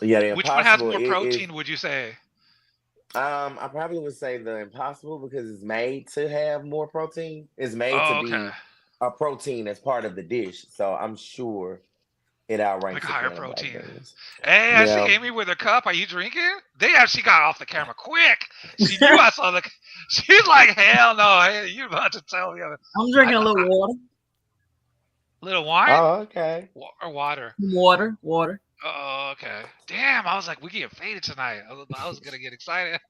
Yeah, the Which one has Impossible. more protein, would you say? I probably would say the Impossible because it's made to have more protein. It's made to Oh, okay. be a protein as part of the dish. So I'm sure it Like outranks the higher clam bake protein. beans. Hey, I see Yeah. Amy with her cup. Are you drinking? Damn, she got off the camera quick. She knew I saw the. She's like, hell no. Hey, you about to tell me? I'm drinking a little water. Little wine? Oh, okay. Or water? Water. Oh, okay. Damn, I was like, we get faded tonight. I was gonna get excited.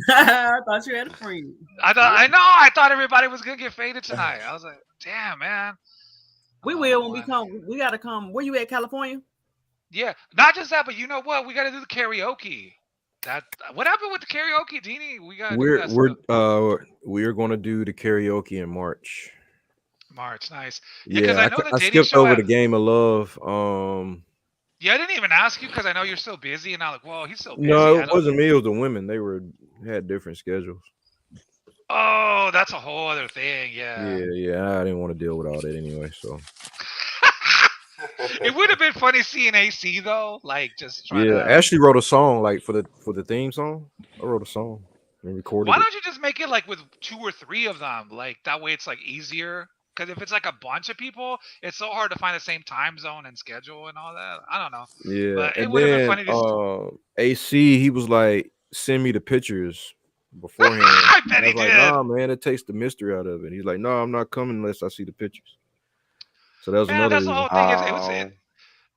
I thought you had a friend. I thought everybody was gonna get faded tonight. I was like, damn, man. We will when we come. We gotta come. Where you at, California? Yeah, not just that, but you know what? We gotta do the karaoke. What happened with the karaoke, Deanie? We gotta do that. We're gonna do the karaoke in March. March, nice. Yeah, because I know the I dating skipped show over the Game of Love. Yeah, I didn't even ask you because I know you're so busy, and I'm like, well, he's so busy. No, it wasn't me. It was the women. They had different schedules. Oh, that's a whole other thing. Yeah. Yeah. I didn't want to deal with all that anyway. So it would have been funny seeing AC though, like just trying to. Ashley wrote a song like for the theme song. I wrote a song and recorded. Why don't you just make it like with 2 or 3 of them? Like that way, it's like easier. Because if it's like a bunch of people, it's so hard to find the same time zone and schedule and all that. I don't know. Yeah, but it would have been funny to AC, he was like, send me the pictures beforehand. I bet he was like, did. nah, man, it takes the mystery out of it. He's like, no, I'm not coming unless I see the pictures. So that was another reason. That's the whole thing.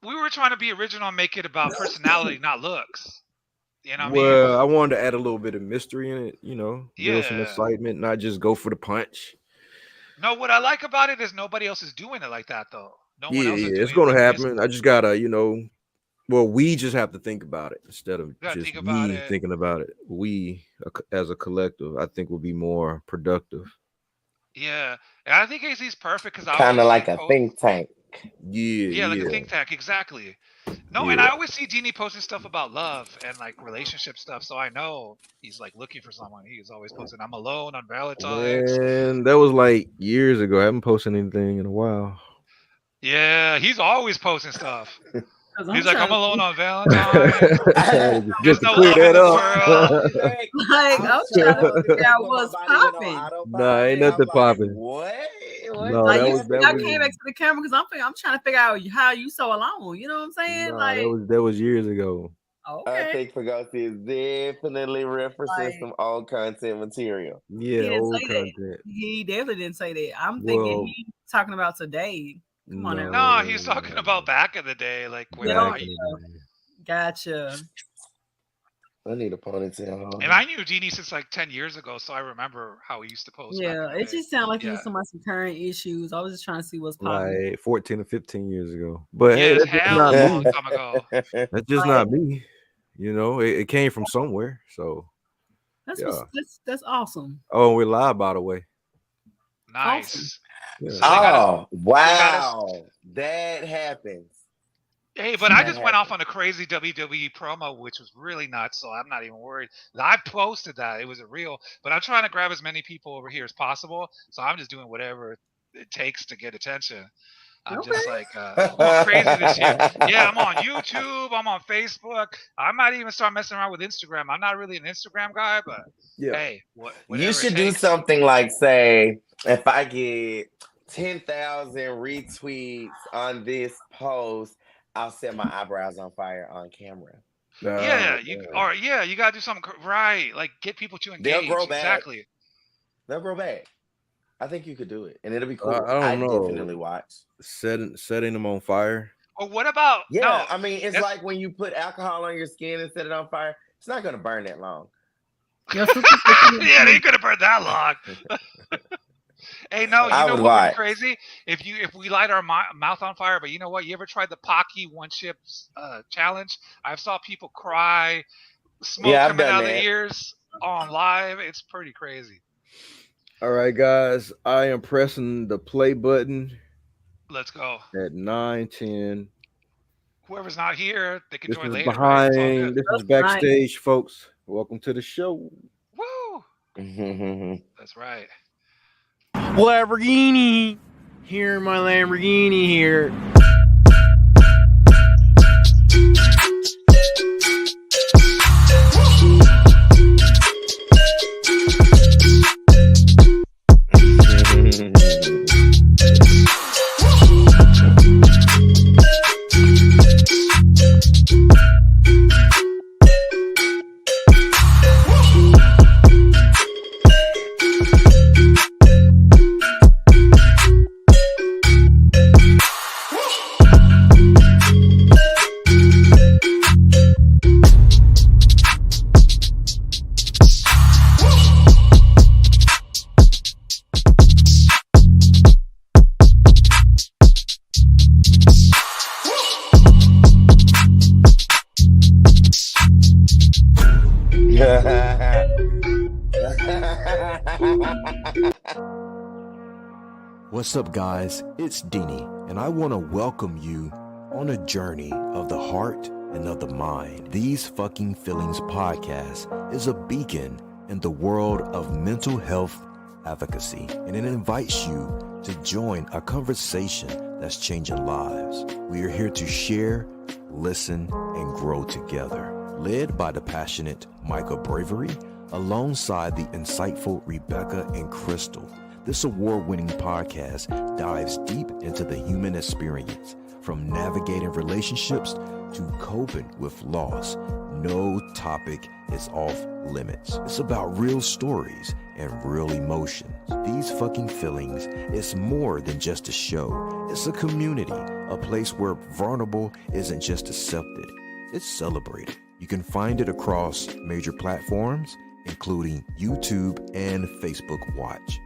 We were trying to be original and make it about personality, not looks. You know what I mean? I wanted to add a little bit of mystery in it, give some excitement, not just go for the punch. No, what I like about it is nobody else is doing it like that, though. No one else is doing it's going to happen. I just got to, we just have to think about it instead of just me thinking about it. We, as a collective, I think will be more productive. Yeah, and I think AC's perfect because I kind of like a think tank. Yeah, like a think tank, exactly. No, and I always see Deanie posting stuff about love and like relationship stuff, so I know he's like looking for someone. He's always posting, "I'm alone on Valentine's." And that was like years ago. I haven't posted anything in a while. Yeah, he's always posting stuff. He's like, "I'm alone on Valentine's." Just to clear that up. Like, I'm trying to figure out what's popping. Nah, ain't nothing popping. What? No, like I came back to the camera because I'm trying to figure out how you so alone. You know what I'm saying? Nah, like that was years ago. Okay. I think Poegosi is definitely referencing some old content material. Yeah, old content. He definitely didn't say that. I'm thinking he's talking about today. Come on now. No, he's talking about back in the day, like Gotcha. I need a ponytail. And I knew Deanie since like 10 years ago, so I remember how he used to post. Yeah, it just sounded like he was talking about some current issues. I was just trying to see what's popping. Like 14 or 15 years ago. But yeah, that's not a long time ago. That's just not me. It came from somewhere. So that's awesome. Oh, and we're live, by the way. Nice. Awesome. Yeah. So wow. That happens. Hey, but I just went off on a crazy WWE promo, which was really nuts, so I'm not even worried. I posted that. It was a real, but I'm trying to grab as many people over here as possible, so I'm just doing whatever it takes to get attention. I'm just like, I'm going crazy this year. Yeah, I'm on YouTube. I'm on Facebook. I might even start messing around with Instagram. I'm not really an Instagram guy, but hey. You should do something like, say, if I get 10,000 retweets on this post, I'll set my eyebrows on fire on camera. You gotta do something right. Like get people to engage. They'll grow back. Exactly. They'll grow back. I think you could do it, and it'll be cool. I don't know. Definitely watch. Setting them on fire. Or what about? Yeah, no, I mean, it's like when you put alcohol on your skin and set it on fire. It's not gonna burn that long. Yeah, they ain't gonna burn that long. Hey, no, you know what would be crazy? If we light our mouth on fire, but you know what? You ever tried the Pocky one chip challenge? I've saw people cry, smoke coming out of their ears on live. It's pretty crazy. All right, guys, I am pressing the play button. Let's go. At 9:10. Whoever's not here, they can join later. This is backstage, folks. Welcome to the show. Woo! That's right. Lamborghini. Here, my Lamborghini here. What's up, guys? It's Dini, and I want to welcome you on a journey of the heart and of the mind. These Fucking Feelings podcast is a beacon in the world of mental health advocacy, and it invites you to join a conversation that's changing lives. We are here to share, listen, and grow together. Led by the passionate Micah Bravery, alongside the insightful Rebecca and Crystal, this award-winning podcast dives deep into the human experience, from navigating relationships to coping with loss. No topic is off limits. It's about real stories and real emotions. These Fucking Feelings is more than just a show. It's a community, a place where vulnerable isn't just accepted, it's celebrated. You can find it across major platforms, including YouTube and Facebook Watch.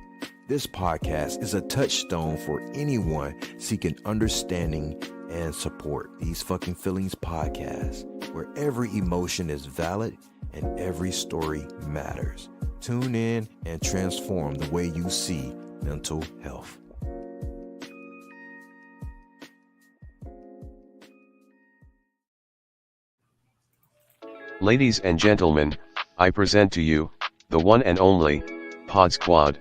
This podcast is a touchstone for anyone seeking understanding and support. These Fucking Feelings podcast, where every emotion is valid and every story matters. Tune in and transform the way you see mental health. Ladies and gentlemen, I present to you, the one and only, PodzQuad.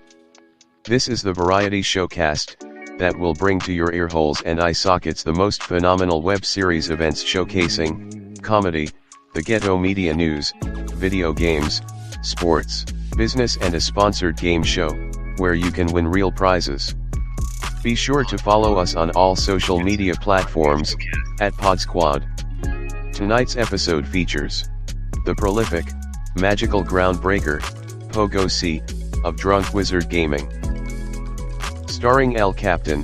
This is the variety showcast that will bring to your earholes and eye sockets the most phenomenal web series events showcasing comedy, the ghetto media news, video games, sports, business, and a sponsored game show, where you can win real prizes. Be sure to follow us on all social media platforms, at PodzQuad. Tonight's episode features the prolific, magical groundbreaker, Poegosi, of Drunk Wizard Gaming. Starring El Captain,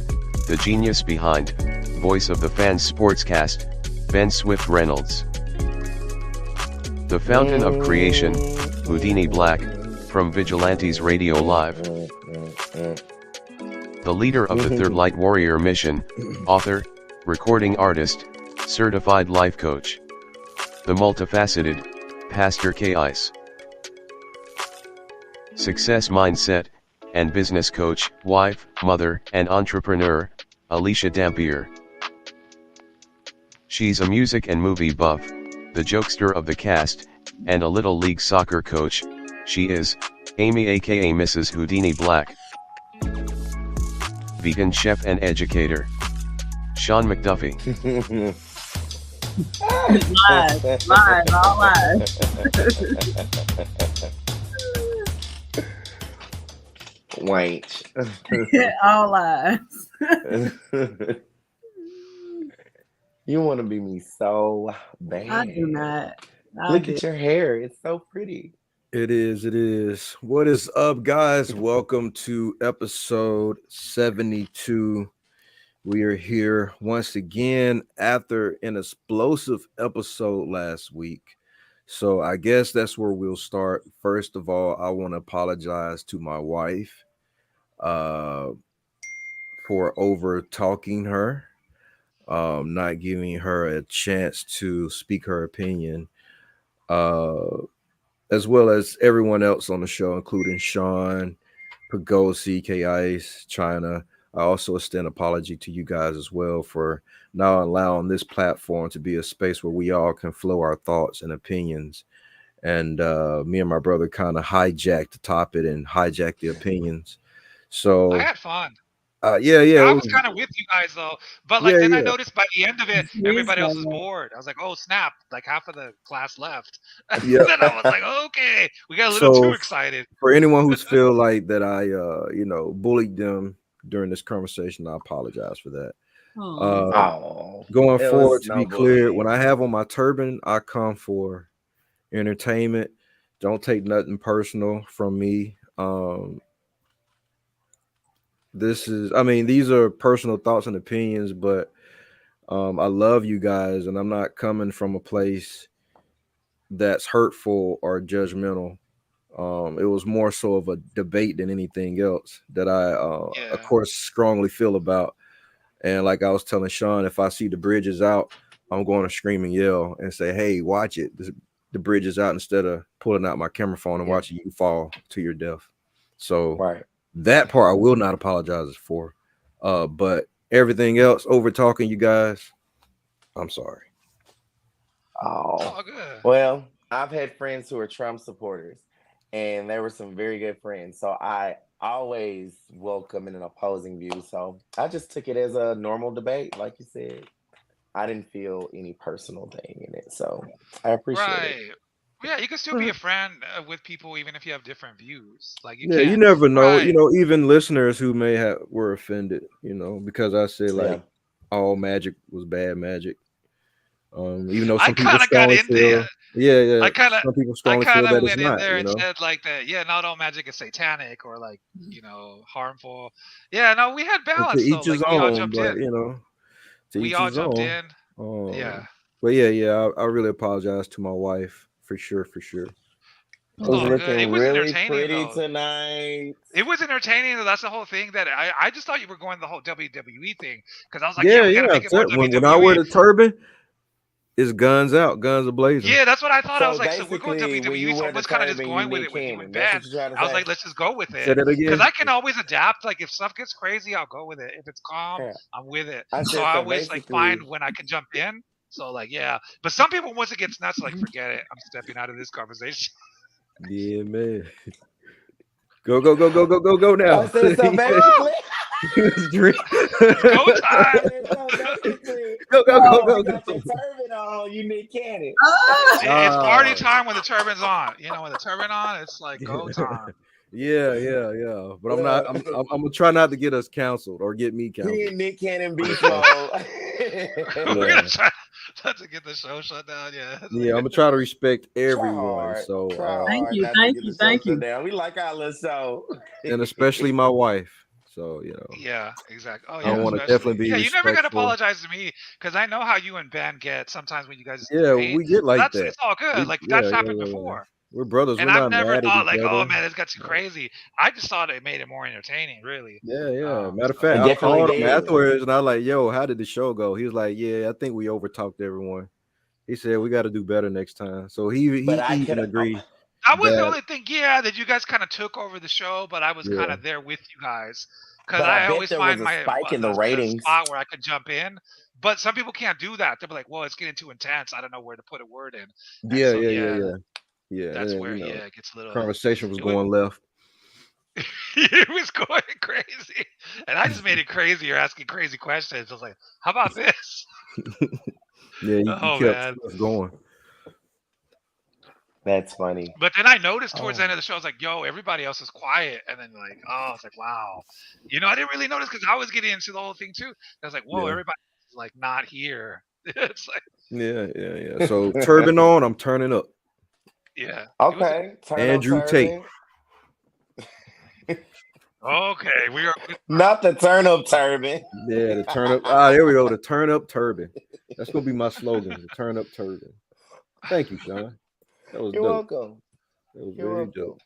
the genius behind, voice of the fans sportscast, Ben Swift Reynolds. The fountain of creation, Houdini Black, from Vigilantes Radio Live. The leader of the Third Light Warrior mission, author, recording artist, certified life coach. The multifaceted, Pastor K. Ice. Success mindset and business coach, wife, mother, and entrepreneur, Alicia Dampier. She's a music and movie buff, the jokester of the cast, and a Little League soccer coach. She is Amy aka Mrs. Houdini Black. Vegan chef and educator, Sean McDuffie. Lies, all lies. Wait. All lies. You want to be me so bad. I do not. Look at your hair. It's so pretty. It is. What is up, guys? Welcome to episode 72. We are here once again after an explosive episode last week. So I guess that's where we'll start. First of all, I want to apologize to my wife for over talking her, not giving her a chance to speak her opinion, as well as everyone else on the show, including Sean, Poegosi, K-Ice, China. I also extend apology to you guys as well for not allowing this platform to be a space where we all can flow our thoughts and opinions. And me and my brother kind of hijacked the topic and hijacked the opinions. So I had fun. Yeah. I was kind of with you guys though, but like I noticed by the end of it, everybody else was bored. I was like, oh snap! Like half of the class left. Yeah. Then I was like, okay, we got a little too excited. For anyone who's feel like that, I bullied them during this conversation, I apologize for that. Going forward, to be clear, when I have on my turban, I come for entertainment. Don't take nothing personal from me. These are personal thoughts and opinions, but I love you guys, and I'm not coming from a place that's hurtful or judgmental. It was more so of a debate than anything else that I, of course, strongly feel about. And like I was telling Sean, if I see the bridges out, I'm going to scream and yell and say, "Hey, watch it! the bridges out instead of pulling out my camera phone and watching you fall to your death. So that part I will not apologize for. But everything else, over talking you guys, I'm sorry. Oh, good. Well, I've had friends who are Trump supporters, and they were some very good friends. So I always welcome an opposing view. So I just took it as a normal debate, like you said. I didn't feel any personal thing in it, so I appreciate it. Yeah, you can still be a friend with people even if you have different views. Like you Yeah, can't. you never know. Right. You know, even listeners who may have were offended, you know, because I said like all magic was bad magic. Even though some people strongly feel, some people strongly feel that it's went in not. there You and know, said like that. Yeah, not all magic is satanic or like harmful. Yeah, no, we had and to balance though. each his Like we all own, jumped but in. you know, to We each all his jumped own. in. Yeah. But yeah, I really apologize to my wife for sure. It was looking It was really entertaining pretty though. tonight. It was entertaining though. That's the whole thing that I just thought you were going the whole WWE thing because I was like, we gotta make it more WWE. When I wear the turban, it's guns out, guns are blazing. Yeah, that's what I thought. I was So like, so we're going basically, when you WWE. So wear I the was kind of just turban, you going with Nick it with you Cannon. and That's Ben. what you're trying to I was say? like, let's just go with Say it that again. because I can always adapt. Like if stuff gets crazy, I'll go with it. If it's calm, I'm with it. So I always like find when I can jump in. So like but some people once it gets nuts, like forget it. I'm stepping out of this conversation. Yeah, man. Go now. I said so basically. Go time. So basically, go. You got your turban on, you Nick Cannon. It's party time when the turban's on. You know, when the turban on, it's like go time. Yeah. But I'm not. I'm gonna try not to get us canceled or get me canceled. He and Nick Cannon beast mode. We're gonna try not to get the show shut down. Yeah, I'm gonna try to respect everyone. So thank you. We like our little show, and especially my wife. So Yeah, exactly. Oh I yeah, want to definitely be. Yeah, you never got to respectful. apologize to me because I know how you and Ben get sometimes when you guys. We get like that. It's all good. That's happened before. We're brothers. And we're I've not never mad thought at each like, other. oh man, it's got too crazy. I just thought it made it more entertaining, really. Yeah. Matter of fact, I called him afterwards and I was like, yo, how did the show go? He was like, yeah, I think we overtalked everyone. He said we got to do better next time. So he even agreed. That was the only thing, that you guys kind of took over the show, but I was kind of there with you guys because I always find my spike in the ratings spot where I could jump in. But some people can't do that. They'll be like, well, it's getting too intense. I don't know where to put a word in. Yeah. That's where it gets a little. Conversation was going left. It was going crazy, and I just made it crazier, asking crazy questions. I was like, "How about this?" You kept going. That's funny. But then I noticed towards the end of the show, I was like, yo, everybody else is quiet. And then I was like, wow. I didn't really notice because I was getting into the whole thing too. I was like, whoa, everybody's like not here. It's like Yeah. So turban on, I'm turning up. Yeah. Okay. Andrew Tate. Okay, we are not the turn up turban. Yeah, the turn up. There we go. The turn up turban. That's gonna be my slogan. The turn up turban. Thank you, Sean. That was You're dope. welcome. That was very dope.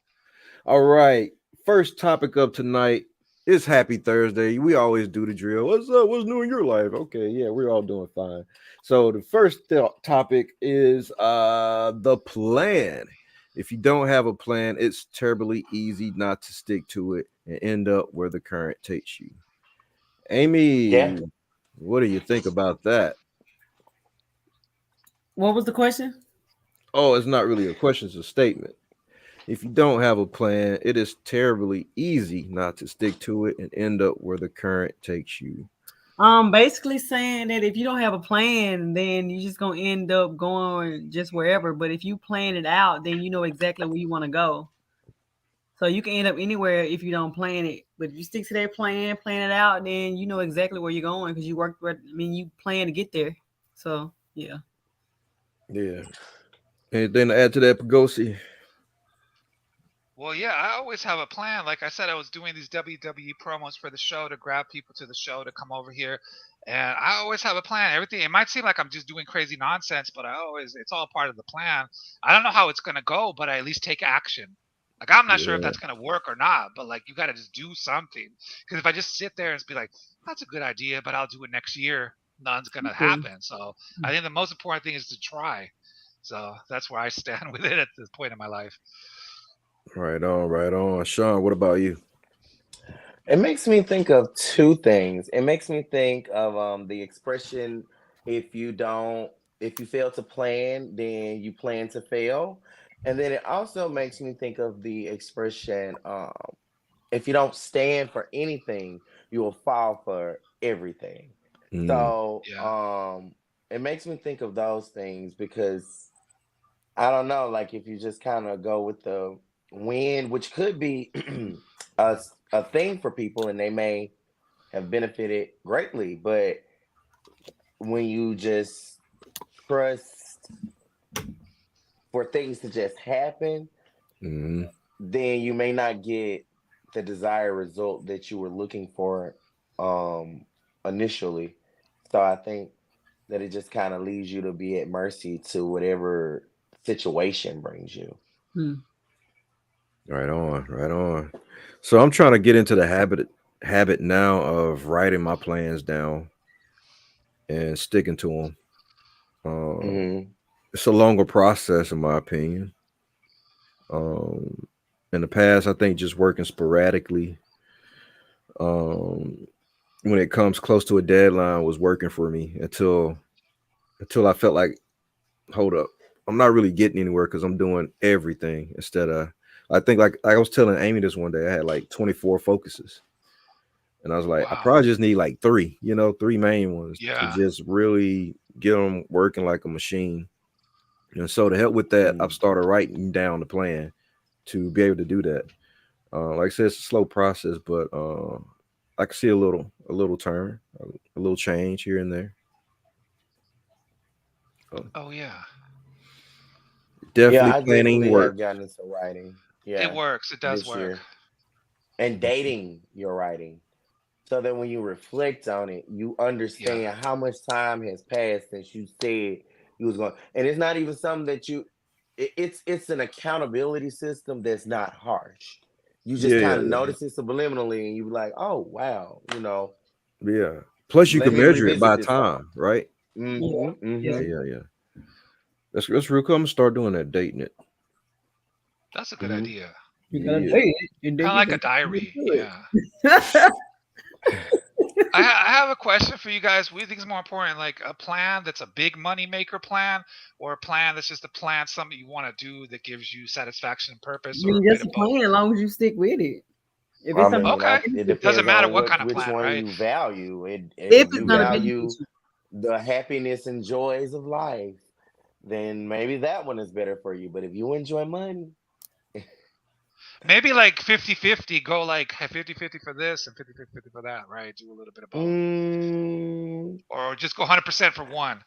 All right. First topic of tonight is Happy Thursday. We always do the drill. What's up? What's new in your life? Okay, yeah, we're all doing fine. So the first topic is the plan. If you don't have a plan, it's terribly easy not to stick to it and end up where the current takes you. Amy, what do you think about that? What was the question? Oh, it's not really a question, it's a statement. If you don't have a plan, it is terribly easy not to stick to it and end up where the current takes you. Basically saying that if you don't have a plan, then you're just gonna end up going just wherever. But if you plan it out, then you know exactly where you want to go. So you can end up anywhere if you don't plan it. But if you stick to that plan it out, then you know exactly where you're going because you worked. You plan to get there. So yeah. Anything to add to that, Poegosi? Well, yeah, I always have a plan. Like I said, I was doing these WWE promos for the show to grab people to the show to come over here. And I always have a plan. Everything, it might seem like I'm just doing crazy nonsense, but it's all part of the plan. I don't know how it's going to go, but I at least take action. Like, I'm not sure if that's going to work or not, but like, you got to just do something. Because if I just sit there and be like, that's a good idea, but I'll do it next year, none's going to happen. So I think the most important thing is to try. So that's where I stand with it at this point in my life. Right on, right on. Sean, what about you? It makes me think of two things. It makes me think of the expression, if you don't if you fail to plan, then you plan to fail. And then it also makes me think of the expression, if you don't stand for anything, you will fall for everything. Mm, So Yeah. it makes me think of those things because I don't know, like if you just kind of go with the wind, which could be a thing for people and they may have benefited greatly, but when you just trust for things to just happen, mm, then you may not get the desired result that you were looking for um initially. So I think that it just kind of leaves you to be at mercy to whatever situation brings you. Hmm. right on, right on. So I'm trying to get into the habit now of writing my plans down and sticking to them. Hmm. It's a longer process, in my opinion. Um, in the past, I think just working sporadically, um, when it comes close to a deadline, was working for me until I felt like, hold up, I'm not really getting anywhere because I'm doing everything instead of. I think like I was telling Amy this one day, I had like 24 focuses, and I was like, I Wow. probably just need like three, three main ones to Yeah. just really get them working like a machine. And so to help with that, I've Mm. started writing down the plan to be able to do that. Like I said, it's a slow process, but I can see a little turn, a little change here and there. So Oh yeah. Yeah, definitely I planning definitely have works. gotten into writing. It Yeah, works. It does this work. year. And dating your writing. So that when you reflect on it, you Yeah. understand how much time has passed since you said you was going. And it's not even something that it's an accountability system that's not harsh. You just Yeah, kind of yeah, notice it subliminally and you be like, oh wow, yeah. Plus, you let can me measure it revisit by this thought. time, right? Yeah. Mm-hmm. Yeah. Yeah, Mm-hmm. yeah, yeah. That's real cool. I'm gonna start doing that, dating it. That's a good Mm-hmm. idea. You gotta Yeah. date it, and then Kind of you like a can diary. do Yeah. it. I have a question for you guys. What do you think is more important, like a plan that's a big money maker plan, or a plan that's just a plan, something you want to do that gives you satisfaction and I purpose, or a mean, bit just of a plan, both? as long as you stick with it. If I it's something mean, Okay. it Doesn't depends matter on what kind of which plan, one right? you value. If if it's you gonna value benefit you. the happiness and joys of life, then maybe that one is better for you. But if you enjoy money, Maybe like 50-50, go like 50-50 for this and 50-50 for that, right? Do a little bit of both. mm, Or just go 100% for one.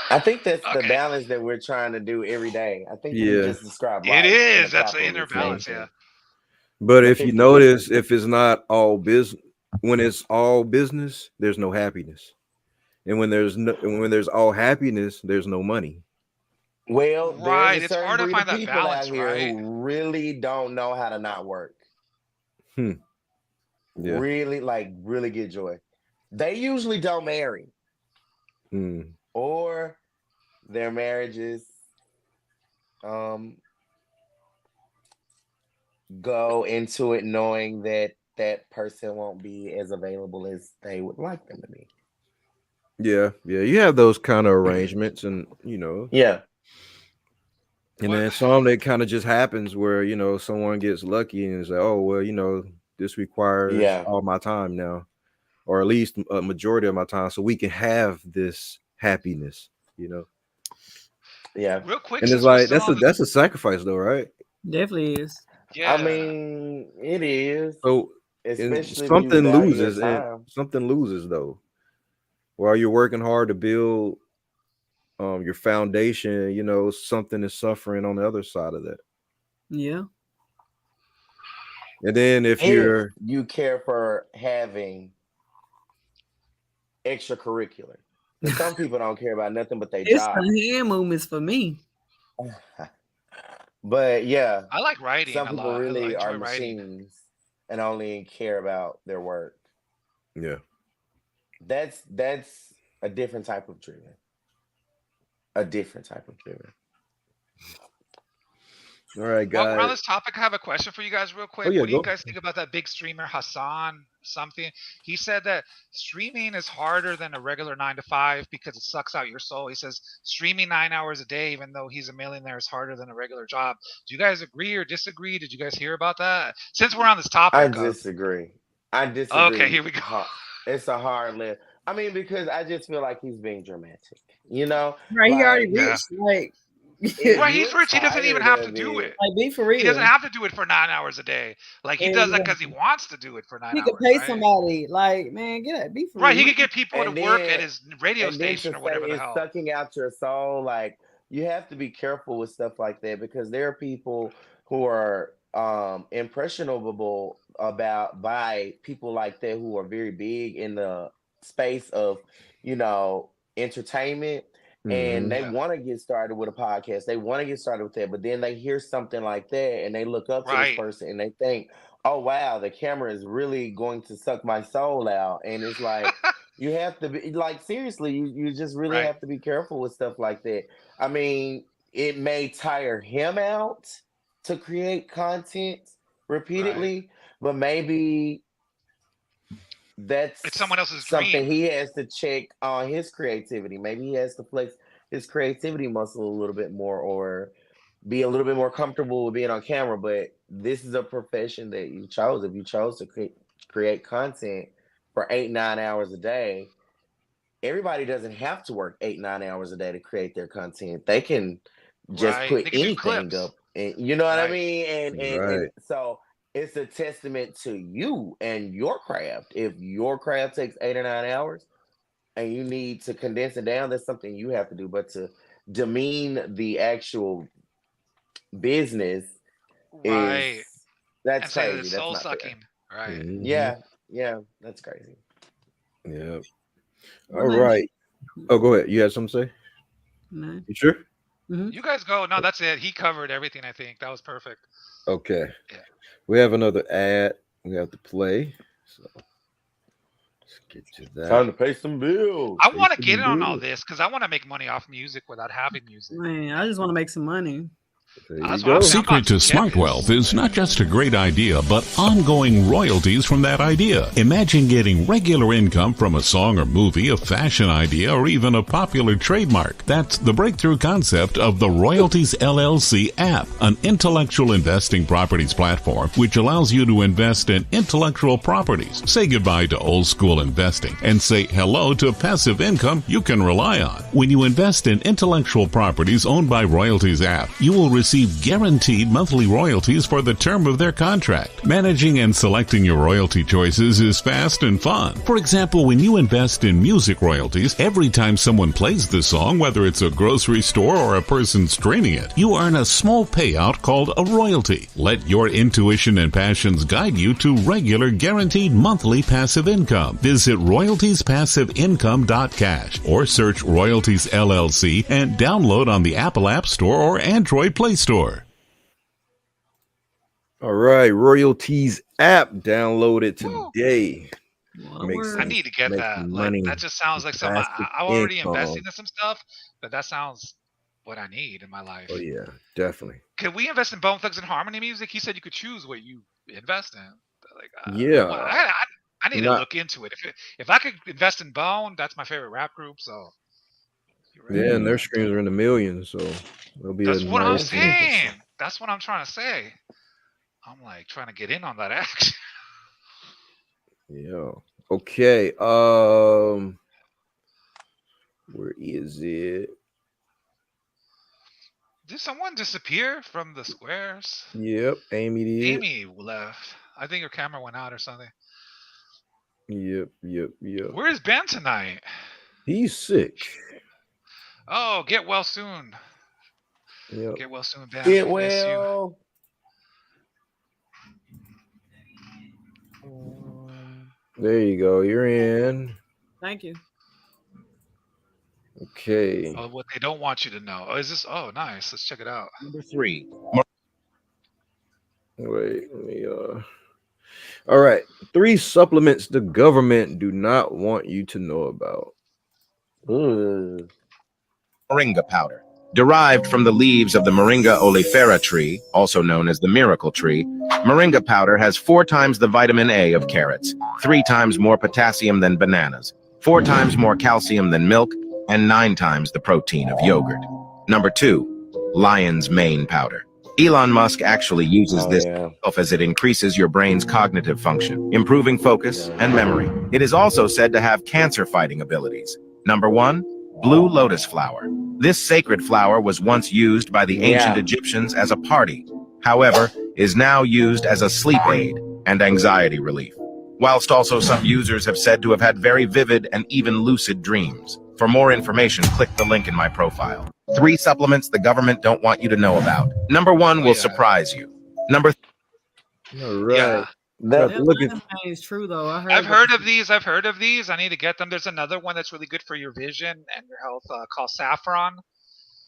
I think that's the Okay. balance that we're trying to do every day. I think you Yeah. just described It life in a is. That's the inner capitalist Yeah. balance, yeah. nation. But The if you 50-50. notice, if it's not all business, when it's all business, there's no happiness, and when there's all happiness, there's no money. Well, there's a Right. It's certain hard to breed of find that people out balance, here right? who really don't know how to not work. Hmm. Yeah. Really, like, really get joy. They usually don't marry, Hmm. or their marriages um go into it knowing that that person won't be as available as they would like them to be. Yeah. Yeah. You have those kind of arrangements, and Yeah, and What? then some that kind of just happens where someone gets lucky and is like, oh well, this requires yeah, all my time now, or at least a majority of my time, so we can have this happiness. You know, yeah. Real quick, and it's since we're like still that's a on the. that's a sacrifice, though, right? Definitely is. I Yeah. mean, it is, So, and especially if you value your time. something loses though. While you're working hard to build your foundation, something is suffering on the other side of that. Yeah. And then if If you're you care for having extracurricular, because some people don't care about nothing but their It's job. the hand movements for me. But yeah, I like writing some a people lot. I really are enjoy writing. machines and only care about their work. yeah, That's a different type of driven. A different type of driven. All right, guys. While we're on this topic, I have a question for you guys real quick. What do you guys think about that big streamer, Hassan something? He said that streaming is harder than a regular 9 to 5 because it sucks out your soul. He says streaming 9 hours a day, even though he's a millionaire, is harder than a regular job. Do you guys agree or disagree? Did you guys hear about that? Since we're on this topic. I disagree. Okay, here we go. It's a hard lift. I mean, because I just feel like he's being dramatic. You know? Right, he already rich. Like, right, he's rich. He doesn't even have to do it. Like, be for real. He doesn't have to do it for 9 hours a day. Like, he does that because he wants to do it for 9 hours. He could pay somebody. Like, man, get it. Be for real. Right, he could get people to work at his radio station or whatever the hell. It's sucking out your soul. Like, you have to be careful with stuff like that because there are people who are impressionable by people like that who are very big in the space of, you know, entertainment. And they want to get started with a podcast. They want to get started with that. But then they hear something like that and they look up to this person and they think, oh, wow, the camera is really going to suck my soul out. And it's like, you have to be like, seriously, you just really have to be careful with stuff like that. I mean, it may tire him out to create content repeatedly, but maybe it's someone else's something dream. He has to check on his creativity. Maybe he has to flex his creativity muscle a little bit more or be a little bit more comfortable with being on camera. But this is a profession that you chose. If you chose to create content for 8-9 hours a day, everybody doesn't have to work 8-9 hours a day to create their content. They can just put anything up. And, you know what I mean? And so it's a testament to you and your craft. If your craft takes 8 or 9 hours and you need to condense it down, that's something you have to do. But to demean the actual business that's crazy. That's soul sucking. Right. Yeah, that's crazy. Yeah. All right. Oh, go ahead. You had something to say? No. You sure? You guys go. No, that's it. He covered everything, I think. That was perfect. Okay. Yeah. We have another ad we have to play. So let's get to that. Time to pay some bills. I want to get in on all this because I want to make money off music without having music. Man, I just want to make some money. The secret to smart wealth is not just a great idea, but ongoing royalties from that idea. Imagine getting regular income from a song or movie, a fashion idea, or even a popular trademark. That's the breakthrough concept of the Royalties LLC app, an intellectual investing properties platform which allows you to invest in intellectual properties. Say goodbye to old school investing and say hello to passive income you can rely on. When you invest in intellectual properties owned by Royalties app, you will receive guaranteed monthly royalties for the term of their contract. Managing and selecting your royalty choices is fast and fun. For example, when you invest in music royalties, every time someone plays the song, whether it's a grocery store or a person streaming it, you earn a small payout called a royalty. Let your intuition and passions guide you to regular guaranteed monthly passive income. Visit royaltiespassiveincome.cash or search Royalties LLC and download on the Apple App Store or Android Play Store. All right, Royalties app, download it today. I need to get that. Like, that just sounds like something. I'm already investing in some stuff, but that sounds what I need in my life. Oh yeah, definitely. Could we invest in Bone Thugs and Harmony music? He said you could choose what you invest in. Like, I need to look into it. If I could invest in Bone, that's my favorite rap group. So yeah, and their streams are in the millions, so it'll be. That's what I'm saying. That's what I'm trying to say. I'm like trying to get in on that action. Yeah. Okay. Where is it? Did someone disappear from the squares? Yep, Amy did. Amy left. I think her camera went out or something. Yep. Where's Ben tonight? He's sick. Oh, get well soon. Yep. Get well soon, Ben. Get well. There you go. You're in. Thank you. Okay. Oh, what they don't want you to know. Oh, is this? Oh, nice. Let's check it out. Number 3. Wait, let me all right. 3 supplements the government do not want you to know about. Moringa powder. Derived from the leaves of the Moringa oleifera tree, also known as the miracle tree, Moringa powder has 4 times the vitamin A of carrots, 3 times more potassium than bananas, 4 times more calcium than milk, and 9 times the protein of yogurt. Number 2, lion's mane powder. Elon Musk actually uses this as it increases your brain's cognitive function, improving focus and memory. It is also said to have cancer-fighting abilities. Number 1, blue lotus flower. This sacred flower was once used by the ancient Egyptians as a party, however, is now used as a sleep aid and anxiety relief, whilst also some users have said to have had very vivid and even lucid dreams. For more information, click the link in my profile. 3 supplements the government don't want you to know about. Number 1 will surprise you. Number All right. Yeah. That lion's mane is true though. I've heard of these. I need to get them. There's another one that's really good for your vision and your health called saffron.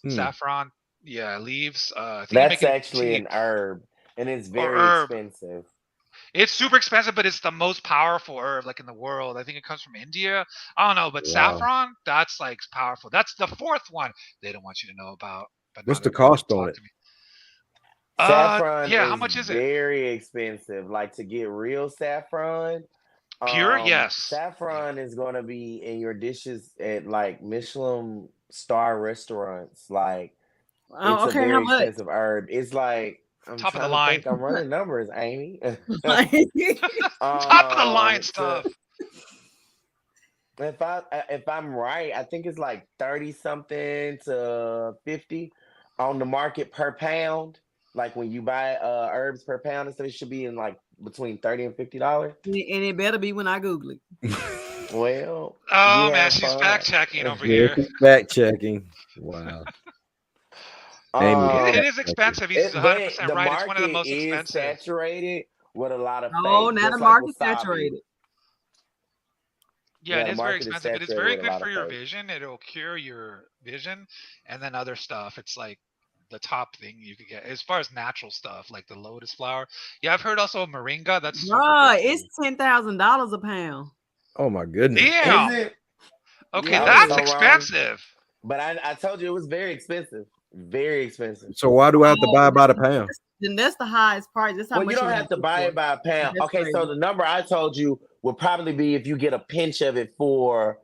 Saffron, leaves. That's actually an herb, and it's very expensive. It's super expensive, but it's the most powerful herb like in the world. I think it comes from India. I don't know, but saffron, that's like powerful. That's the 4th one they don't want you to know about. But what's the cost on it? Saffron, how much is it? Very expensive. Like to get real saffron, pure, yes. Saffron is going to be in your dishes at like Michelin star restaurants. Like, it's a very expensive herb. It's like top of the line. I'm running numbers, Amy. Top of the line stuff. If I'm right, I think it's like 30 something to 50 on the market per pound. Like when you buy herbs per pound and stuff, it should be in like between $30 and $50. And it better be when I Google it. Well, man, she's fact checking over here. Fact checking. Wow. It is expensive. He's 100% right. It's one of the most expensive. It's saturated with a lot of now the market's saturated. Yeah, it is very expensive, but it's very good for your vision. It'll cure your vision, and then other stuff. It's like the top thing you could get as far as natural stuff, like the lotus flower. Yeah, I've heard also moringa. That's it's $10,000 a pound. Oh my goodness! Damn. Okay, that's expensive. But I told you it was very expensive. Very expensive. So why do I have to buy it by the pound? Then that's the highest price. That's how much you don't have to buy it by a pound. That's okay, crazy. So the number I told you would probably be if you get a pinch of it for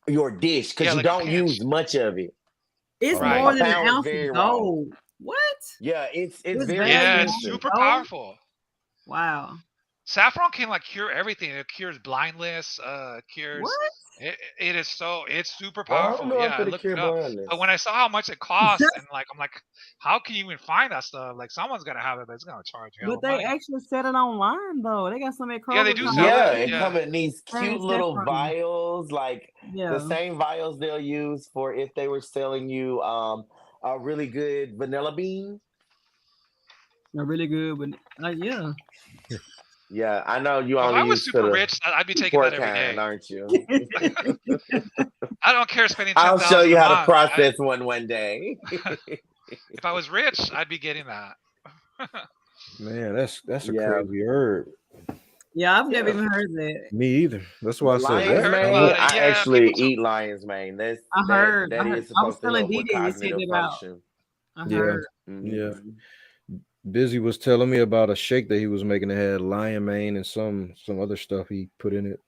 your dish, because you don't use much of it. It's more than an ounce of gold. What? Yeah, it's very it's super powerful. Wow. Saffron can like cure everything. It cures blindness. Cures. What? It's super powerful. Well, I looked it up. But when I saw how much it costs, and I'm like, how can you even find that stuff? Like someone's gonna have it, but it's gonna charge you. But they actually set it online though. They got some at Kroger. Yeah, they do sell it. It come in these cute little vials, like the same vials they'll use for if they were selling you a really good vanilla bean. A really good, but Yeah, I know you only. If I was super rich, I'd be taking that every day, aren't you? I don't care spending. I'll show you how to process one day. If I was rich, I'd be getting that. Man, that's a crazy herb. Yeah, I've never even heard that. Me either. That's why I said that. I actually eat lion's mane. That is supposed to help with cognitive function. I heard. Yeah. Busy was telling me about a shake that he was making that had lion mane and some other stuff he put in it.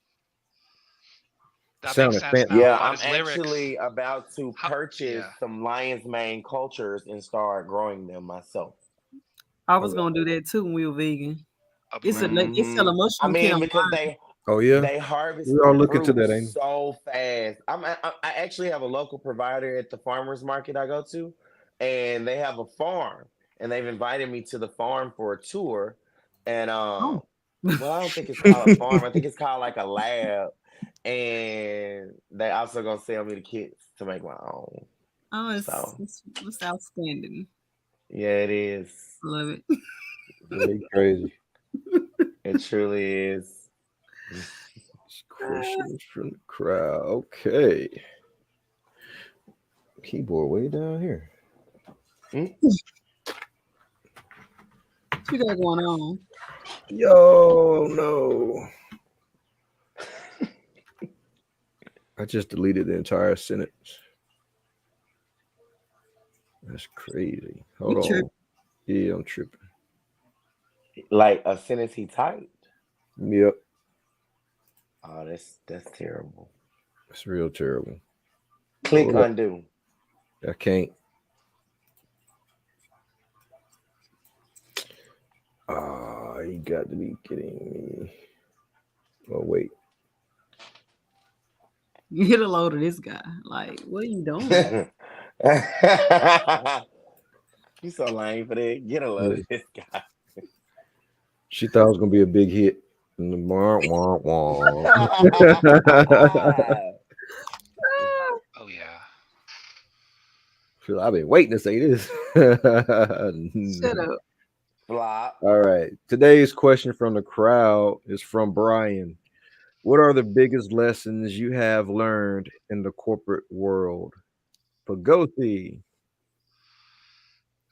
That makes sense now. Yeah, I'm actually about to purchase some lion's mane cultures and start growing them myself. I was gonna do that too when we were vegan. It's a mushroom. I mean, because they harvest. We all look into that, ain't so fast. I actually have a local provider at the farmers market I go to, and they have a farm. And they've invited me to the farm for a tour. And well, I don't think it's called a farm. I think it's called like a lab. And they also gonna sell me the kits to make my own. Oh, it's outstanding. Yeah, it is. Love it. Really crazy. It truly is. Questions from the crowd. Okay. Keyboard way down here. What you got going on? Yo, no. I just deleted the entire sentence. That's crazy. Hold You on. tripping. Yeah, I'm tripping. Like a sentence he typed. Yep. Oh, that's terrible. It's real terrible. Click Hold up. undo. I can't. You got to be kidding me. Oh, wait. You hit a load of this guy. Like, what are you doing? You so lame for that. Get a load of this guy. She thought it was gonna be a big hit. Wah, wah, wah. Oh yeah. I've been waiting to say this. Shut up. Flop. All right. Today's question from the crowd is from Brian. What are the biggest lessons you have learned in the corporate world? Poegosi.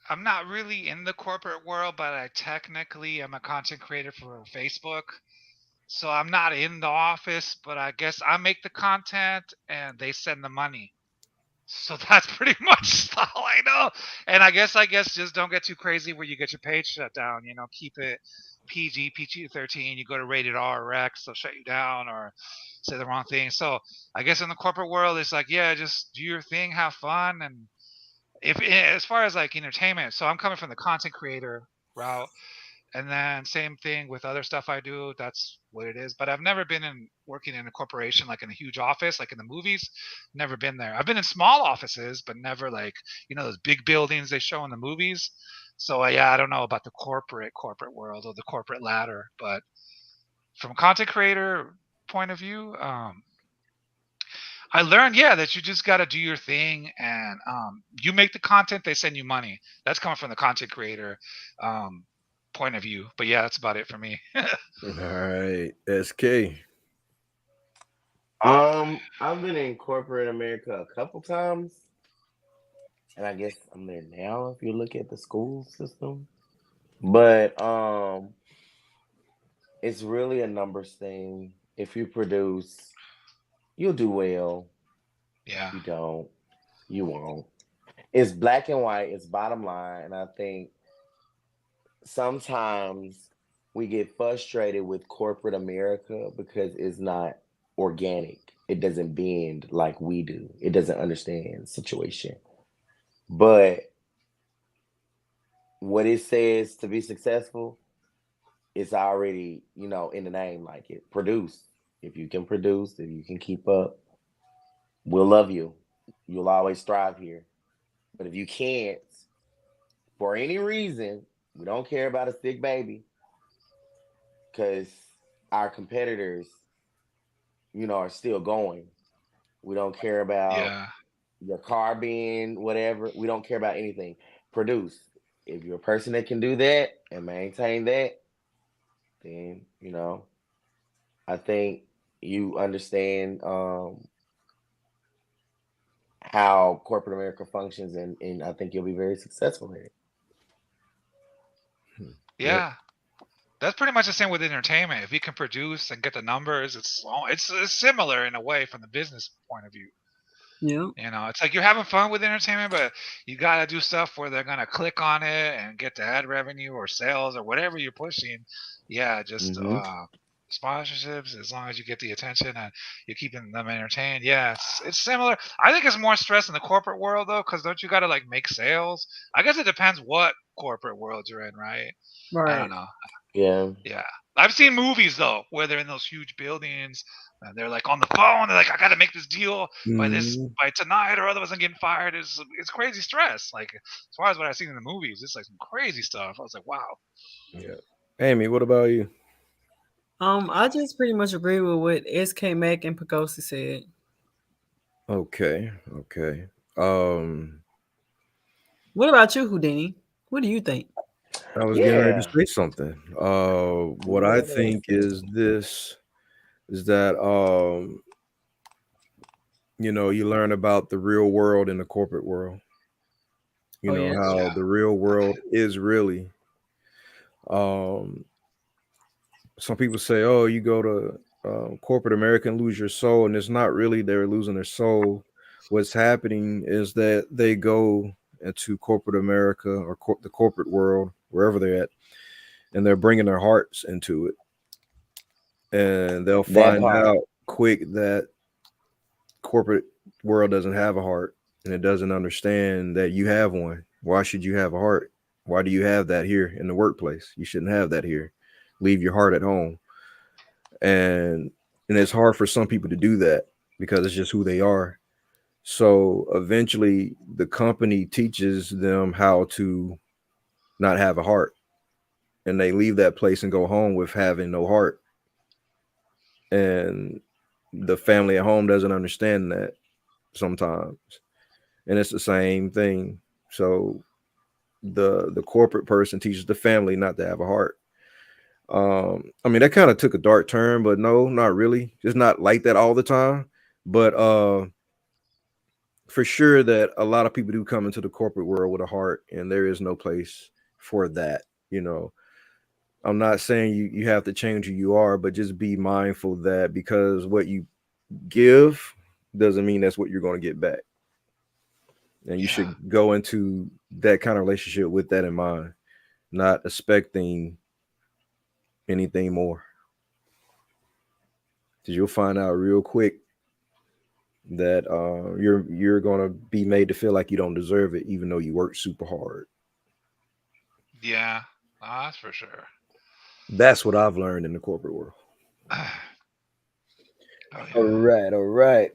I'm not really in the corporate world, but I technically am a content creator for Facebook. So I'm not in the office, but I guess I make the content and they send the money. So that's pretty much all I know. And I guess just don't get too crazy where you get your page shut down. You know, keep it PG-13. You go to rated R or X, they'll shut you down or say the wrong thing. So I guess in the corporate world, it's like, yeah, just do your thing, have fun, and if as far as like entertainment. So I'm coming from the content creator route. And then same thing with other stuff I do. That's what it is. But I've never been in working in a corporation, like in a huge office, like in the movies. Never been there. I've been in small offices, but never like, those big buildings they show in the movies. So yeah, I don't know about the corporate world or the corporate ladder. But from a content creator point of view, I learned, that you just got to do your thing, and you make the content, they send you money. That's coming from the content creator point of view. But yeah, that's about it for me. All right. SK. I've been in corporate America a couple times, and I guess I'm there now if you look at the school system. But it's really a numbers thing. If you produce, you'll do well. Yeah. If you don't, you won't. It's black and white. It's bottom line, and I think sometimes we get frustrated with corporate America because it's not organic. It doesn't bend like we do. It doesn't understand situation. But what it says to be successful, it's already, in the name, like it. Produce. If you can produce, if you can keep up, we'll love you. You'll always thrive here. But if you can't, for any reason, we don't care about a sick baby because our competitors, are still going. We don't care about your car being whatever. We don't care about anything. Produce. If you're a person that can do that and maintain that, then, I think you understand how corporate America functions, and I think you'll be very successful here. Yeah. That's pretty much the same with entertainment. If you can produce and get the numbers, it's similar in a way from the business point of view. Yeah. It's like you're having fun with entertainment, but you got to do stuff where they're going to click on it and get the ad revenue or sales or whatever you're pushing. Yeah, just sponsorships, as long as you get the attention and you're keeping them entertained. Yeah, it's similar. I think it's more stress in the corporate world, though, because don't you got to like make sales? I guess it depends what corporate world you're in, right? Right. I don't know. Yeah. I've seen movies though where they're in those huge buildings and they're like on the phone. They're like, I got to make this deal by tonight, or otherwise I'm getting fired. It's crazy stress. Like as far as what I've seen in the movies, it's like some crazy stuff. I was like, wow. Yeah. Amy, what about you? I just pretty much agree with what SK Mac and Poegosi said. Okay. What about you, Houdini? What do you think? I was getting ready to say something. What I think is that you learn about the real world and the corporate world. How the real world is really. Some people say, "Oh, you go to corporate America and lose your soul," and it's not really they're losing their soul. What's happening is that they go into corporate America or the corporate world, wherever they're at, and they're bringing their hearts into it. And they'll find out quick that corporate world doesn't have a heart, and it doesn't understand that you have one. Why should you have a heart? Why do you have that here in the workplace? You shouldn't have that here. Leave your heart at home. And it's hard for some people to do that because it's just who they are. So eventually the company teaches them how to not have a heart, and they leave that place and go home with having no heart. And the family at home doesn't understand that sometimes. And it's the same thing. So the corporate person teaches the family not to have a heart. I mean, that kind of took a dark turn, but no, not really. It's not like that all the time. But for sure that a lot of people do come into the corporate world with a heart, and there is no place for that. You know, I'm not saying you have to change who you are, but just be mindful that because what you give doesn't mean that's what you're going to get back. And you should go into that kind of relationship with that in mind, not expecting anything more. Because you'll find out real quick that you're going to be made to feel like you don't deserve it, even though you work super hard. Yeah, that's for sure. That's what I've learned in the corporate world. Oh, yeah. All right.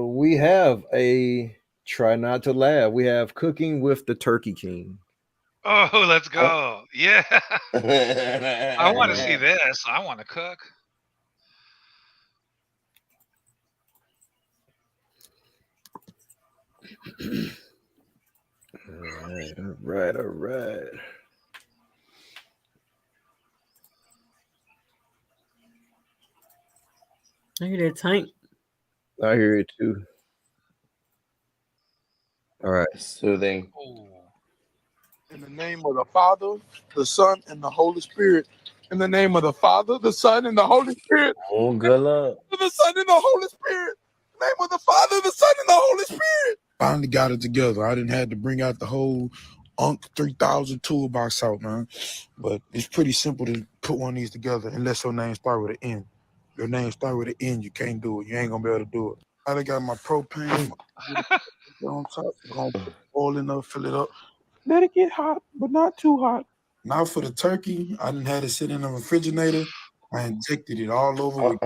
We have a try not to laugh. We have Cooking with the Turkey King. Oh, let's go. Yeah. I want to see this. I want to cook. All right. I hear that tank. I hear it too. All right. Soothing. In the name of the Father, the Son, and the Holy Spirit. In the name of the Father, the Son, and the Holy Spirit. Oh, good luck. The Son and the Holy Spirit. In the name of the Father, the Son, and the Holy Spirit. Finally got it together. I didn't have to bring out the whole Unc 3000 toolbox out, man. But it's pretty simple to put one of these together unless your name start with an N. Your name start with an N, you can't do it. You ain't gonna be able to do it. I done got my propane on top. Gonna put oil in there, fill it up. Let it get hot, but not too hot. Now for the turkey, I didn't have it sit in the refrigerator. I injected it all over with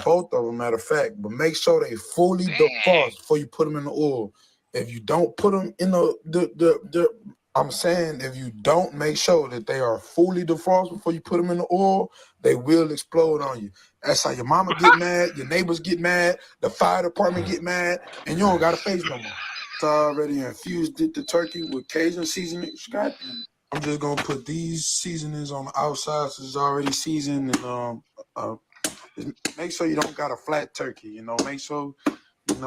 both of them, matter of fact. But make sure they fully defrost before you put them in the oil. If you don't put them in I'm saying if you don't make sure that they are fully defrosted before you put them in the oil, they will explode on you. That's how your mama get mad, your neighbors get mad, the fire department get mad, and you don't got a face no more. It's already infused the turkey with Cajun seasoning. Scott, I'm just gonna put these seasonings on the outside so it's already seasoned, and make sure you don't got a flat turkey. You know, make sure you've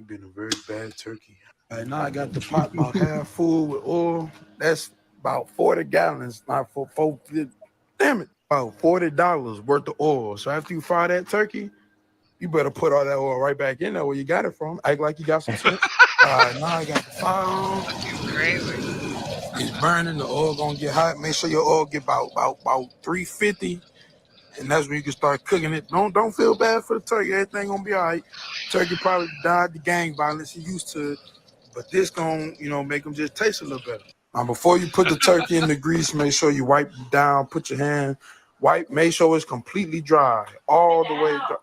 been a very bad turkey. All right, now I got the pot about half full with oil. That's about 40 gallons, not for damn it, about $40 worth of oil. So after you fry that turkey, you better put all that oil right back in there where you got it from. Act like you got some sense. All right, now I got the fire on. It's crazy. It's burning. The oil gonna get hot. Make sure your oil get about 350, and that's when you can start cooking it. Don't feel bad for the turkey. Everything gonna be all right. Turkey probably died the gang violence. He used to it, but this gonna make them just taste a little better. Now before you put the turkey in the grease, make sure you wipe it down. Put your hand wipe. Make sure it's completely dry, all the way dry.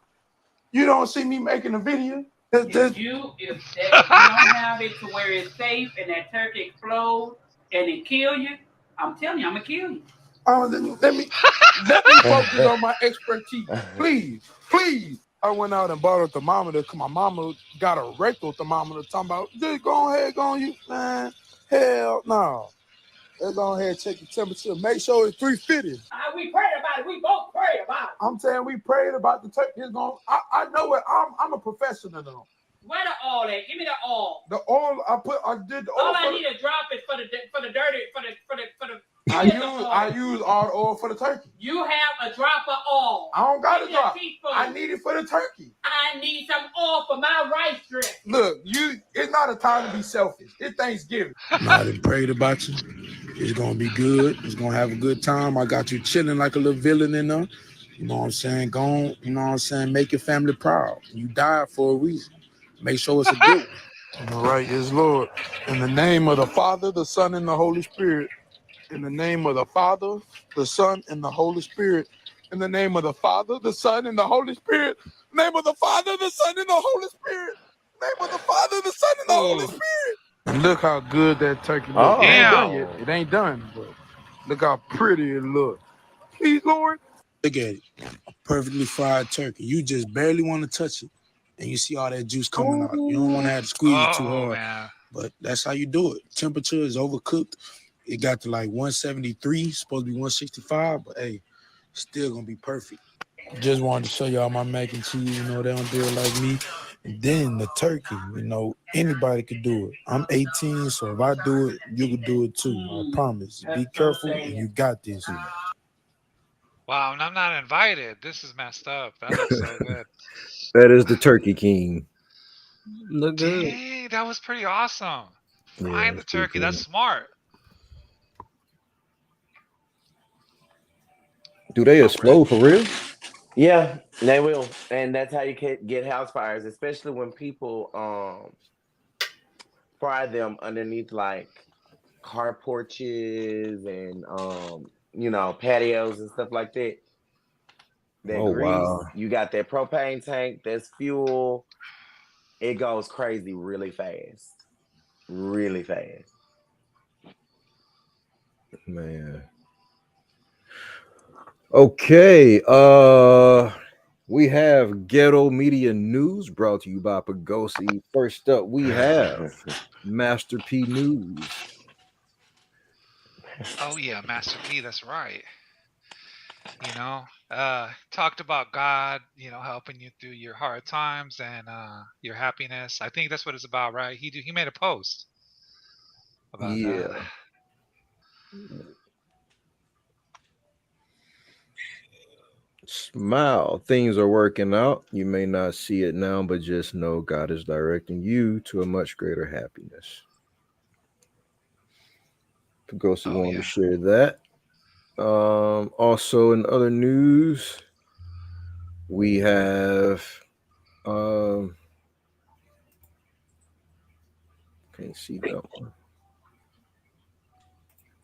You don't see me making a video. If you don't have it to where it's safe and that turkey explodes and it kill you, I'm telling you, I'm gonna kill you. Let me focus on my expertise, please. I went out and bought a thermometer because my mama got a rectal thermometer. Talking about just go ahead, man. Hell no. Let's go ahead and check the temperature. Make sure it's 350. We prayed about it. We both prayed about it. I'm saying we prayed about the turkey. I know it. I'm a professional though. Where the oil at? Give me the oil. The oil I did the oil. All I need to drop is for the dirty for the. I use all the oil for the turkey. You have a drop of oil. I don't got a drop. I need it for the turkey. I need some oil for my rice dress. Look, it's not a time to be selfish. It's Thanksgiving. I done prayed about you. It's gonna be good. It's gonna have a good time. I got you chilling like a little villain in there. You know what I'm saying? Go on, you know what I'm saying? Make your family proud. You died for a reason. Make sure it's a good one. All right, yes, Lord. In the name of the Father, the Son, and the Holy Spirit. In the name of the Father, the Son, and the Holy Spirit. In the name of the Father, the Son, and the Holy Spirit. In the name of the Father, the Son, and the Holy Spirit. In the name of the Father, the Son, and the Holy Spirit. And look how good that turkey looks. It ain't done yet. It ain't done, but look how pretty it looks. Please, Lord. Look at it. A perfectly fried turkey. You just barely want to touch it. And you see all that juice coming out. You don't want to have to squeeze it too hard. Man. But that's how you do it. Temperature is overcooked. It got to like 173, supposed to be 165, but hey, still gonna be perfect. Just wanted to show y'all my mac and cheese, you know, they don't do it like me. And then the turkey, you know, anybody could do it. I'm 18, so if I do it, you can do it too. I promise. Be careful, and you got this. Wow, and I'm not invited. This is messed up. That looks so good. That is the Turkey King. Look good. Dang, that was pretty awesome. Frying the turkey. That's smart. Do they explode for real? Yeah, they will. And that's how you can get house fires, especially when people fry them underneath like car porches and you know, patios and stuff like that. That grease, you got that propane tank, that's fuel. It goes crazy really fast. Really fast. Man. Okay. We have Ghetto Media News brought to you by Poegosi. First up, we have Master P News. Oh yeah, Master P, that's right. You know, talked about God, you know, helping you through your hard times and your happiness. I think that's what it's about, right? He made a post about that. Smile. Things are working out. You may not see it now, but just know God is directing you to a much greater happiness. Poegosi wanted to share that. Also in other news, we have can't see that one.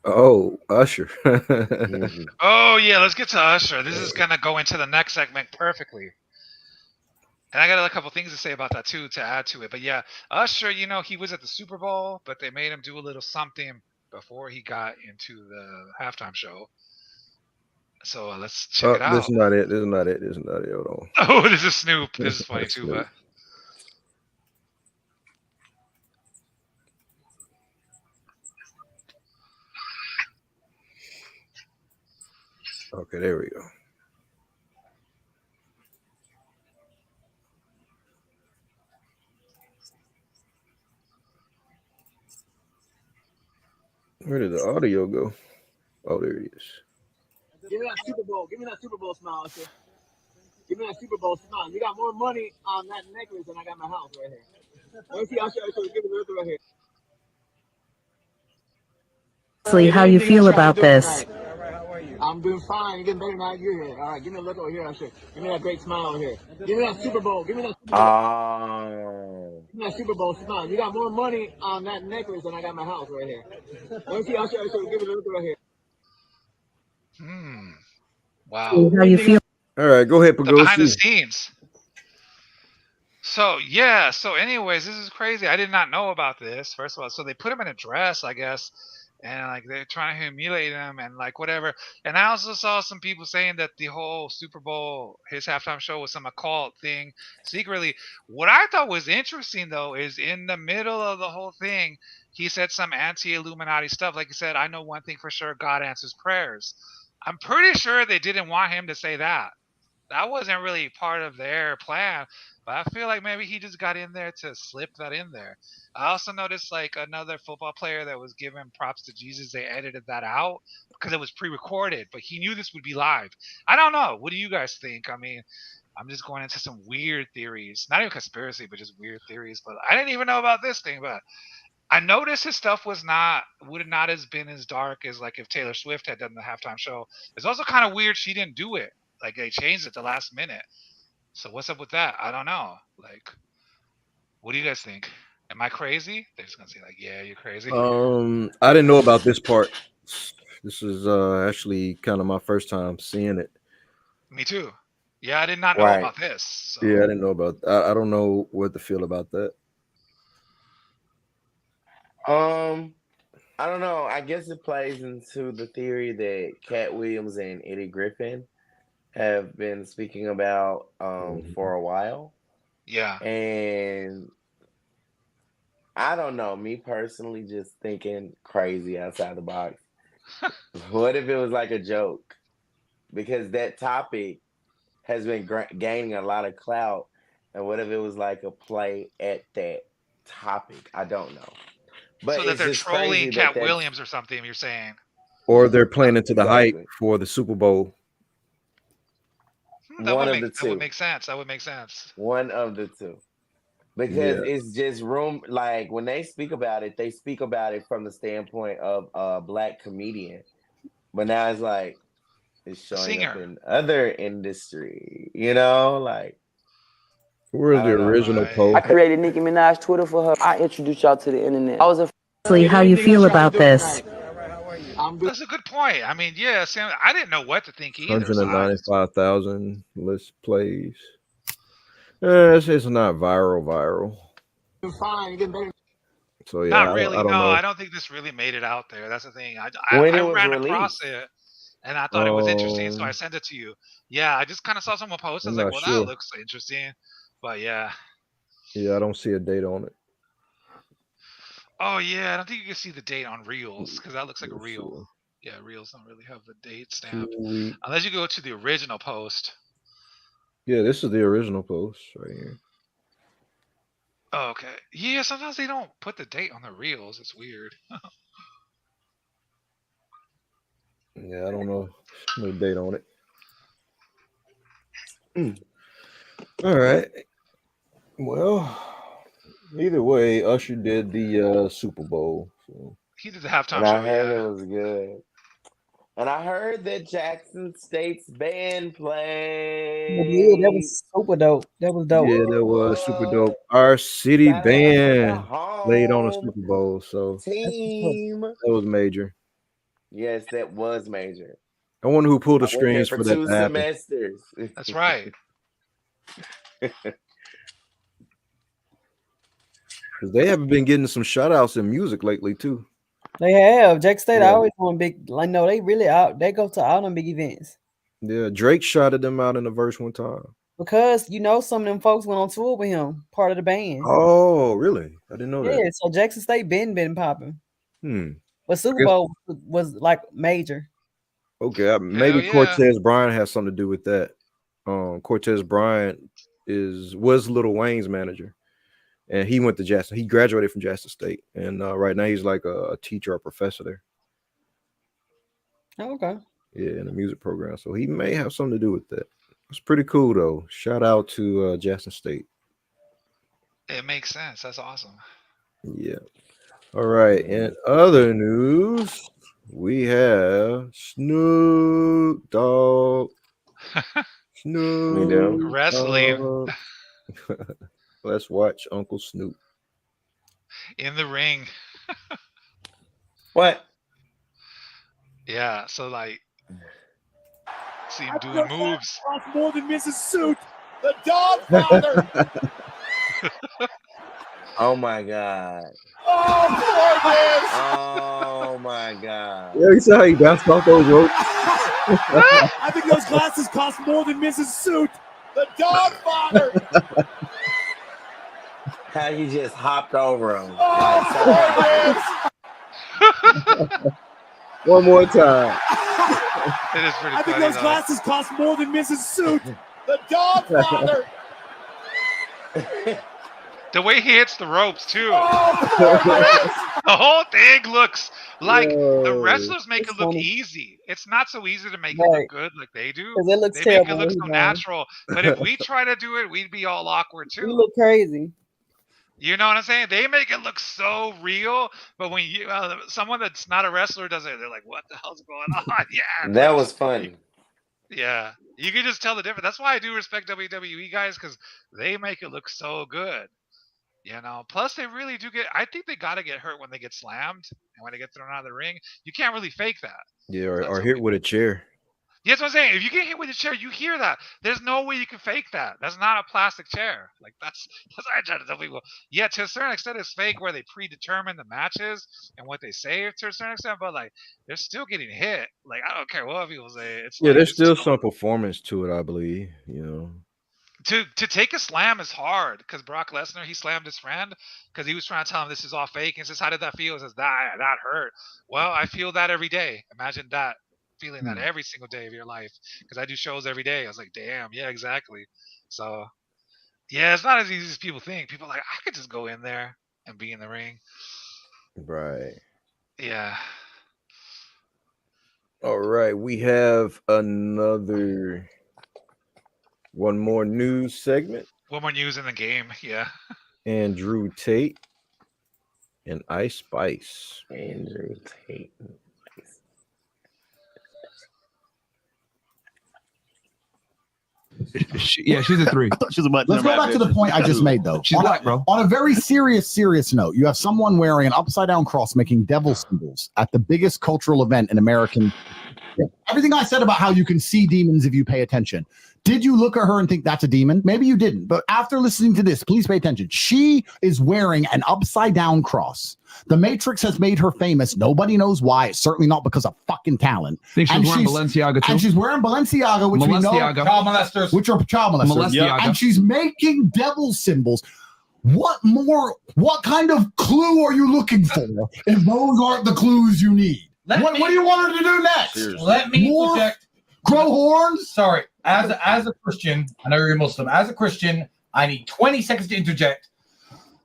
Oh, Usher. Oh yeah, let's get to Usher. This is gonna go into the next segment perfectly. And I got a couple things to say about that too, to add to it. But yeah, Usher, you know, he was at the Super Bowl, but they made him do a little something before he got into the halftime show. So let's check it out. This is not it. This is not it. This is not it. Hold on. Oh, this is Snoop. This is funny too, Snoop. but. Okay, there we go. Where did the audio go? Oh, there it is. Give me that Super Bowl. Give me that Super Bowl smile, sir. Give me that Super Bowl smile. You got more money on that necklace than I got my house right here. Let me see. I'll show you. Give me the look right here. How you feel about this? I'm doing fine. You're getting better now. You're here. All right, give me a look over here. I'll show you. Give me that great smile over here. Give me that Super Bowl. Give me that Super Bowl. Give me that Super Bowl smile. You got more money on that necklace than I got my house right here. Let me see. I'll show you. Give me the look right here. Wow. How you feel? All right, go ahead, Poegosi. Behind the scenes. So yeah. So anyways, this is crazy. I did not know about this. First of all, so they put him in a dress, I guess, and like they're trying to humiliate him and like whatever. And I also saw some people saying that the whole Super Bowl, his halftime show, was some occult thing secretly. What I thought was interesting though is in the middle of the whole thing, he said some anti-Illuminati stuff. Like he said, I know one thing for sure: God answers prayers. I'm pretty sure they didn't want him to say that. That wasn't really part of their plan, but I feel like maybe he just got in there to slip that in there. I also noticed like another football player that was giving props to Jesus, they edited that out because it was pre-recorded, but he knew this would be live. I don't know. What do you guys think? I mean, I'm just going into some weird theories. Not even conspiracy, but just weird theories. But I didn't even know about this thing. But I noticed his stuff would not have been as dark as like if Taylor Swift had done the halftime show. It's also kind of weird she didn't do it. Like they changed it the last minute. So what's up with that? I don't know. Like, what do you guys think? Am I crazy? They're just gonna say like, yeah, you're crazy. I didn't know about this part. This is actually kind of my first time seeing it. Me too. Yeah, I did not know about this. So. Yeah, I didn't know about. I don't know what to feel about that. I don't know. I guess it plays into the theory that Cat Williams and Eddie Griffin have been speaking about for a while. Yeah. And I don't know. Me personally, just thinking crazy outside the box. What if it was like a joke? Because that topic has been gaining a lot of clout. And what if it was like a play at that topic? I don't know. But so that they're trolling Cat Williams or something, you're saying? Or they're playing into the hype for the Super Bowl. That would make sense. That would make sense. One of the two. Because it's just room, like when they speak about it, they speak about it from the standpoint of a black comedian. But now it's like it's showing up in other industry, you know, like. Where's the original post? I created Nicki Minaj Twitter for her. I introduced y'all to the internet. I was a how you feel about this? That's a good point. I mean, yeah, Sam, I didn't know what to think either. 195,000 list plays. It's not viral. So yeah, not really. I don't know. I don't think this really made it out there. That's the thing. I ran across it and I thought it was interesting, so I sent it to you. Yeah, I just kind of saw someone post. I was like, well, that looks interesting. But yeah. Yeah, I don't see a date on it. Oh yeah, I don't think you can see the date on Reels because that looks like a reel. Yeah, Reels don't really have the date stamp unless you go to the original post. Yeah, this is the original post right here. Oh, okay. Yeah, sometimes they don't put the date on the Reels. It's weird. Yeah, I don't know. No date on it. All right. Well, either way, Usher did the Super Bowl. So. He did the halftime and show. I heard it was good. And I heard that Jackson State's band played. Yeah, that was super dope. That was dope. Yeah, that was super dope. Our city band played on the Super Bowl, so team. That was major. Yes, that was major. I wonder who pulled the strings for that. 2 semesters. That's right. Because they haven't been getting some shout outs in music lately too. They have. Jack State always on big. Like no, they really out. They go to all them big events. Yeah, Drake shouted them out in the verse one time. Because you know some of them folks went on tour with him, part of the band. Oh, really? I didn't know that. Yeah, so Jackson State been popping. But Super Bowl was like major. Okay, maybe Cortez Bryant has something to do with that. Cortez Bryant was Lil Wayne's manager. And he went to Jackson. He graduated from Jackson State, and right now he's like a teacher or professor there. Oh, okay. Yeah, in the music program. So he may have something to do with that. It's pretty cool though. Shout out to Jackson State. It makes sense. That's awesome. Yeah. All right. In other news, we have Snoop Dogg. Snoop wrestling. Let's watch Uncle Snoop in the ring. What? Yeah, so like, see him doing moves. Costs more than Mrs. Suit, the dog father. Oh my God. Oh, oh my God. Yeah, you saw how he bounced off those ropes. I think those glasses cost more than Mrs. Suit, the dog father. How he just hopped over him. One more time. It is pretty I think funny, those glasses cost more than Mrs. Suit, the dog father. The way he hits the ropes too. The whole thing looks Like the Yo, wrestlers make it's it look funny. easy. It's not so easy to make it Right. look good like they do. Because it looks They make it terrible look when so he's on. natural. But if we try to do it, we'd be all awkward You too. look crazy. You know what I'm saying? They make it look so real, but when you someone that's not a wrestler does it, they're like, "What the hell's going on?" Yeah, That was fun. yeah. You can just tell the difference. That's why I do respect WWE guys because they make it look so good. You know. Plus, they really do get. I think they gotta get hurt when they get slammed and when they get thrown out of the ring. You can't really fake that. Yeah, or hit with a chair. Yeah, that's what I'm saying. If you get hit with a chair, you hear that. There's no way you can fake that. That's not a plastic chair. Like that's what I try to tell people. Yeah, to a certain extent, it's fake where they predetermine the matches and what they save to a certain extent, but like they're still getting hit. Like I don't care what people say. It's Yeah, like there's it's still some performance to it, I believe. to take a slam is hard because Brock Lesnar he slammed his friend because he was trying to tell him this is all fake and says how did that feel? He says that hurt. Well, I feel that every day. Imagine that feeling that every single day of your life because I do shows every day. I was like, damn, yeah, exactly. So yeah, it's not as easy as people think. People are like I could just go in there and be in the ring. Right. Yeah. All right, we have another one more news segment. One more news in the game. Yeah. Andrew Tate and Ice Spice. Andrew Tate. She's a 3. She's a Let's go back to the point I just made, though. She's black, bro. On a very serious note, you have someone wearing an upside-down cross making devil symbols at the biggest cultural event in American. Everything I said about how you can see demons if you pay attention. Did you look at her and think that's a demon? Maybe you didn't. But after listening to this, please pay attention. She is wearing an upside-down cross. The Matrix has made her famous. Nobody knows why. It's certainly not because of fucking talent. I think she's wearing Balenciaga too. And she's wearing Balenciaga, which we know child molesters. which are child molesters. Yep. And she's making devil symbols. What kind of clue are you looking for if those aren't the clues you need? What do you want her to do next? Seriously. Let me project. Grow horns? Sorry. As a Christian, I know you're a Muslim. As a Christian, I need 20 seconds to interject.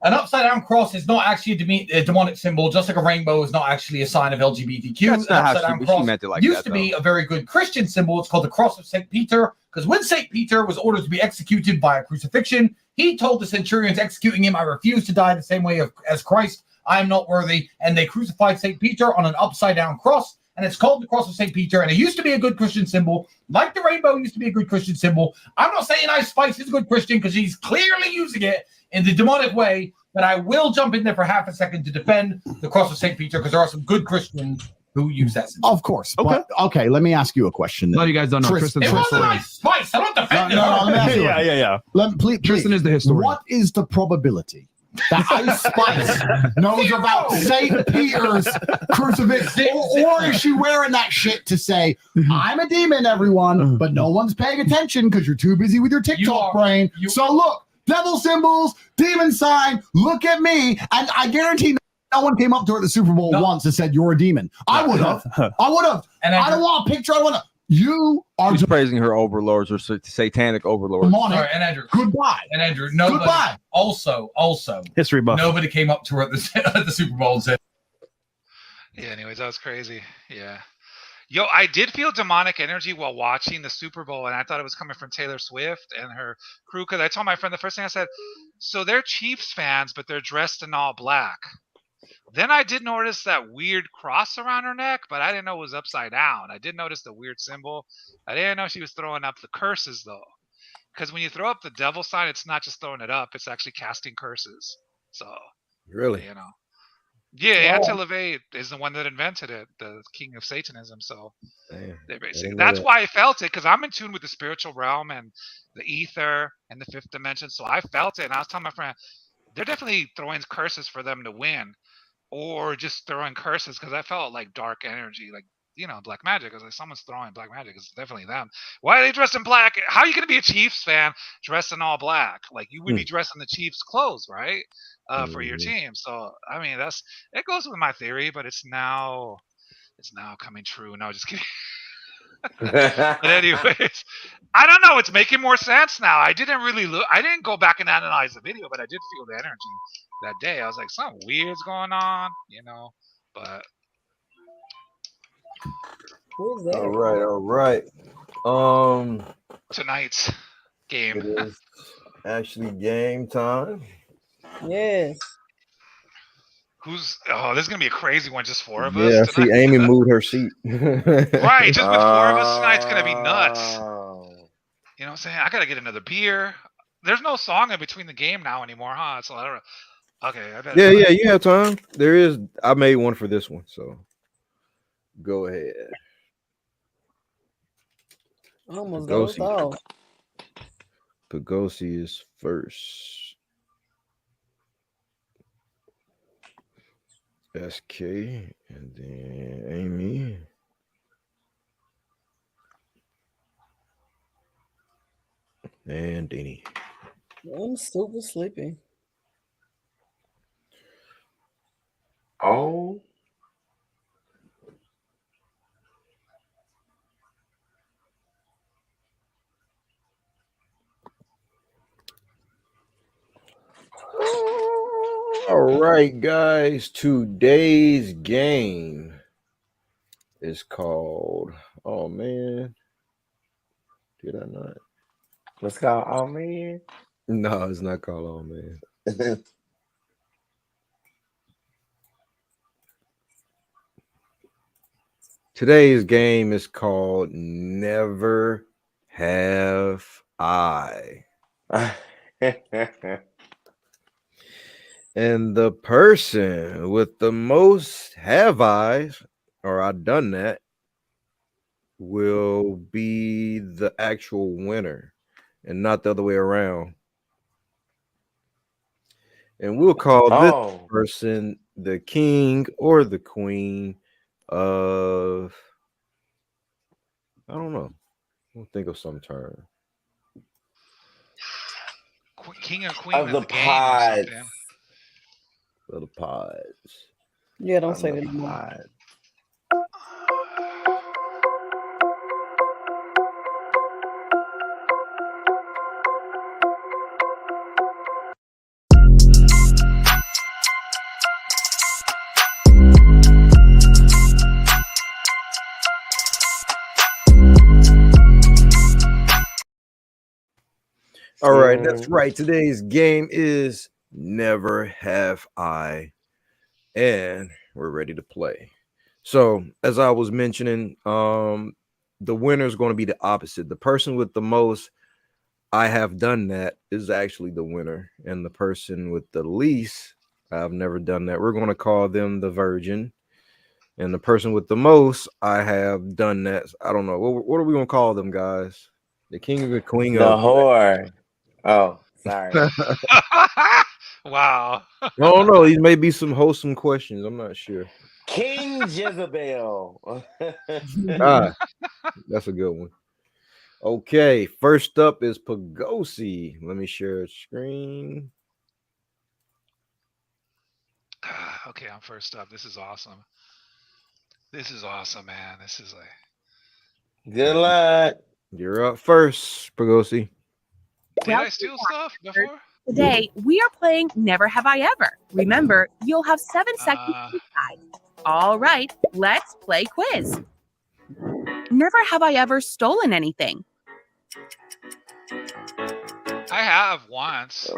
An upside-down cross is not actually a demonic symbol, just like a rainbow is not actually a sign of LGBTQ. That's not how she meant it like that, used to be a very good Christian symbol. It's called the cross of St. Peter, because when St. Peter was ordered to be executed by a crucifixion, he told the centurions executing him, I refuse to die the same way as Christ. I am not worthy. And they crucified St. Peter on an upside-down cross, and it's called the cross of St. Peter, and it used to be a good Christian symbol, like the rainbow used to be a good Christian symbol. I'm not saying Ice Spice is a good Christian because he's clearly using it in the demonic way, but I will jump in there for half a second to defend the cross of St. Peter because there are some good Christians who use that symbol. Of course. Okay. Okay, let me ask you a question. A lot of you guys don't know. Tristan, it wasn't Ice Spice. I'm not defending her. let me ask you Yeah. please, Tristan is the historian. What is the probability that Ice Spice knows about St. Peter's crucifix? Or is she wearing that shit to say, I'm a demon, everyone, but no one's paying attention because you're too busy with your TikTok brain. So look, devil symbols, demon sign, look at me. And I guarantee no one came up to her at the Super Bowl once and said, you're a demon. I would have. And I don't want a picture. You are She's praising her overlords or satanic overlords. Sorry, and Andrew. Goodbye. And Andrew, nobody. Goodbye. Also, history buff. Nobody came up to her at the Super Bowl and said. Yeah, anyways, that was crazy. Yeah. Yo, I did feel demonic energy while watching the Super Bowl, and I thought it was coming from Taylor Swift and her crew, because I told my friend the first thing I said, so they're Chiefs fans, but they're dressed in all black. Then I did notice that weird cross around her neck, but I didn't know it was upside down. I did notice the weird symbol. I didn't know she was throwing up the curses, though. Because when you throw up the devil sign, it's not just throwing it up. It's actually casting curses. So, Really? you know. Yeah, Anti LaVey is the one that invented it, the king of Satanism. So that's why I felt it, because I'm in tune with the spiritual realm and the ether and the fifth dimension. So I felt it, and I was telling my friend, they're definitely throwing curses for them to win, or just throwing curses, because I felt like dark energy, like, you know, black magic. I was like, someone's throwing black magic. It's definitely them. Why are they dressed in black? How are you going to be a Chiefs fan dressed in all black? Like, you would be dressed in the Chiefs clothes, right? For your team. So, I mean, it goes with my theory, but it's now coming true. No, just kidding. But anyways, I don't know. It's making more sense now. I didn't go back and analyze the video, but I did feel the energy that day. I was like, something weird's going on, you know, but Who's that? All right. Tonight's game. It is actually game time. Yes. Who's? Oh, this is gonna be a crazy one. Just four of us. Yeah, Tonight. see, Amy moved her seat. Right, just with four of us tonight, it's gonna be nuts. You know what I'm saying? I gotta get another beer. There's no song in between the game now anymore, huh? So I don't know. Okay, I bet. Yeah, you have time. There is. I made one for this one, so go ahead. Almost dozed off. Poegosi is first. SK and then Amy. And Denny. I'm super sleepy. Oh. All right, guys. Today's game is called. Oh man, did I not? Let's call. Oh man. No, it's not called. Oh man. Today's game is called Never Have I. And the person with the most have I's, or I done that, will be the actual winner and not the other way around. And we'll call this person the king or the queen of, I don't know. We'll think of some term. King and queen of the game pods. Of the pods. Yeah, don't say that anymore. All right, that's right. Today's game is Never Have I, and we're ready to play. So, as I was mentioning, the winner is going to be the opposite. The person with the most I have done that is actually the winner, and the person with the least I've never done that. We're going to call them the virgin, and the person with the most I have done that. I don't know. What are we going to call them, guys? The king or the queen? The whore. Oh, sorry. Wow. I don't know. These may be some wholesome questions. I'm not sure. King Jezebel. That's a good one. Okay, first up is Poegosi. Let me share a screen. Okay, I'm first up. This is awesome. This is awesome, man. This is like. Good luck. You're up first, Poegosi. Did I steal stuff before? Today, we are playing Never Have I Ever. Remember, you'll have 7 seconds to decide. All right, let's play quiz. Never have I ever stolen anything. I have once.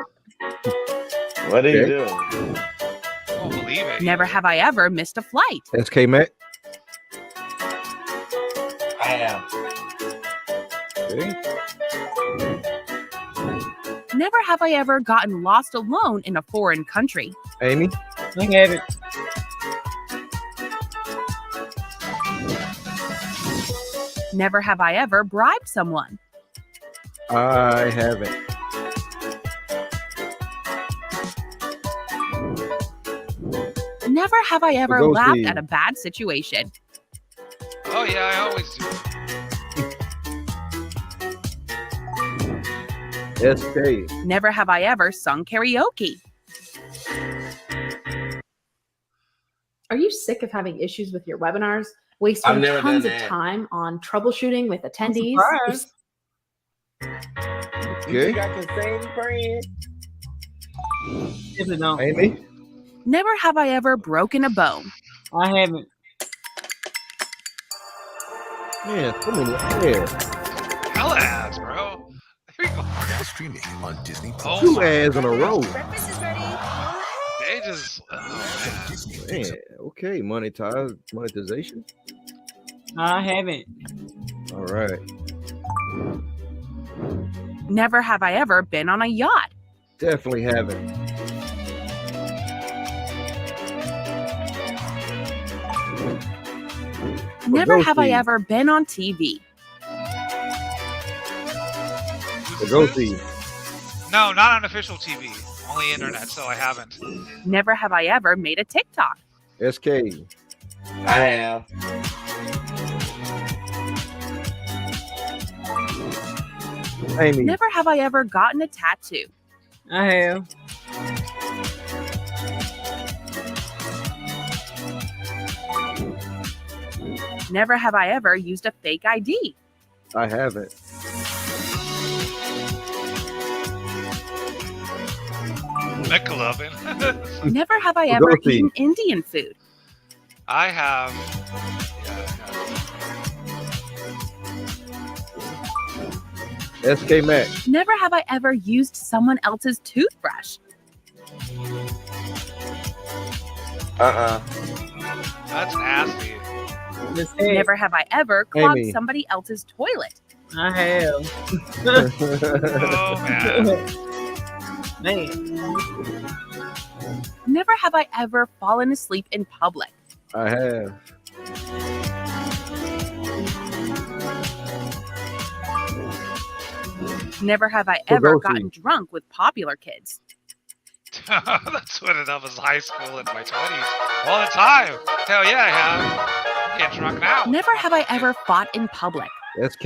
What do you do? I won't believe it. Never have I ever missed a flight. SK Mac. I have. Okay. Never have I ever gotten lost alone in a foreign country. Amy. I have it. Never have I ever bribed someone. I haven't. Never have I ever Poegosi. laughed at a bad situation. Oh yeah, I always do. SK. Never have I ever sung karaoke. Are you sick of having issues with your webinars? Wasting tons of time on troubleshooting with attendees? You got the same friend. Amy. Never have I ever broken a bone. I haven't. Man, so many ads. Hella ads, bro. Now streaming on Disney+. Oh Two my ads in a row. Breakfast is ready. They just, Man, okay, monetization. I haven't. All right. Never have I ever been on a yacht. Definitely haven't. Never have I Poegosi. ever been on TV. Poegosi. no, not on official TV. Only internet, so I haven't. Never have I ever made a TikTok. SK. I have. Amy. Never have I ever gotten a tattoo. I have. Never have I ever used a fake ID. I haven't. McLovin. Never have I ever Poegosi. eaten Indian food. I have. SK Mac. Never have I ever used someone else's toothbrush. That's nasty. Never have I ever clogged Amy. somebody else's toilet. I have. Oh, man. Man. Never have I ever fallen asleep in public. I have. Never have I ever Poegosi. gotten drunk with popular kids. That's what it was high school in my 20s. All the time. Hell yeah, I have. I'm getting drunk now. Never have I ever fought in public. SK.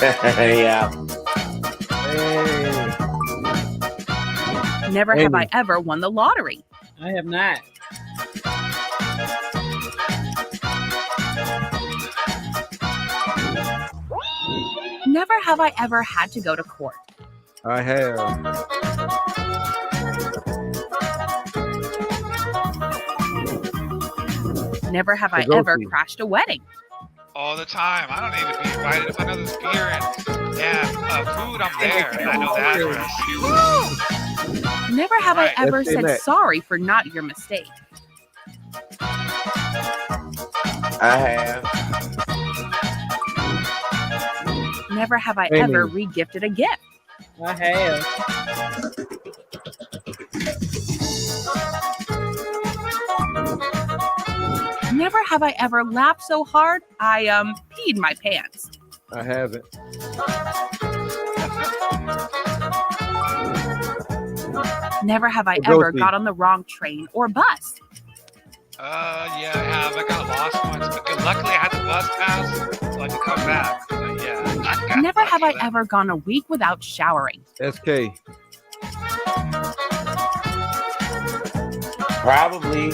Yeah. Hey. Never have I Amy. ever won the lottery. I have not. Never have I ever had to go to court. I have. Never have I Poegosi. ever crashed a wedding. All the time. I don't need to be invited. If I know there's beer and food, I'm there. And I know the address. Never have Right. I ever Let's say said that. sorry for not your mistake. I have. Never have I Amy. ever re-gifted a gift. I have. Never have I ever laughed so hard I peed my pants. I haven't. Never have I ever Poegosi. got on the wrong train or bus. Yeah, I have. I got lost once, but luckily I had the bus pass, so I could come back. But yeah. I got Never have I lucky with ever gone a week without showering. SK. Probably.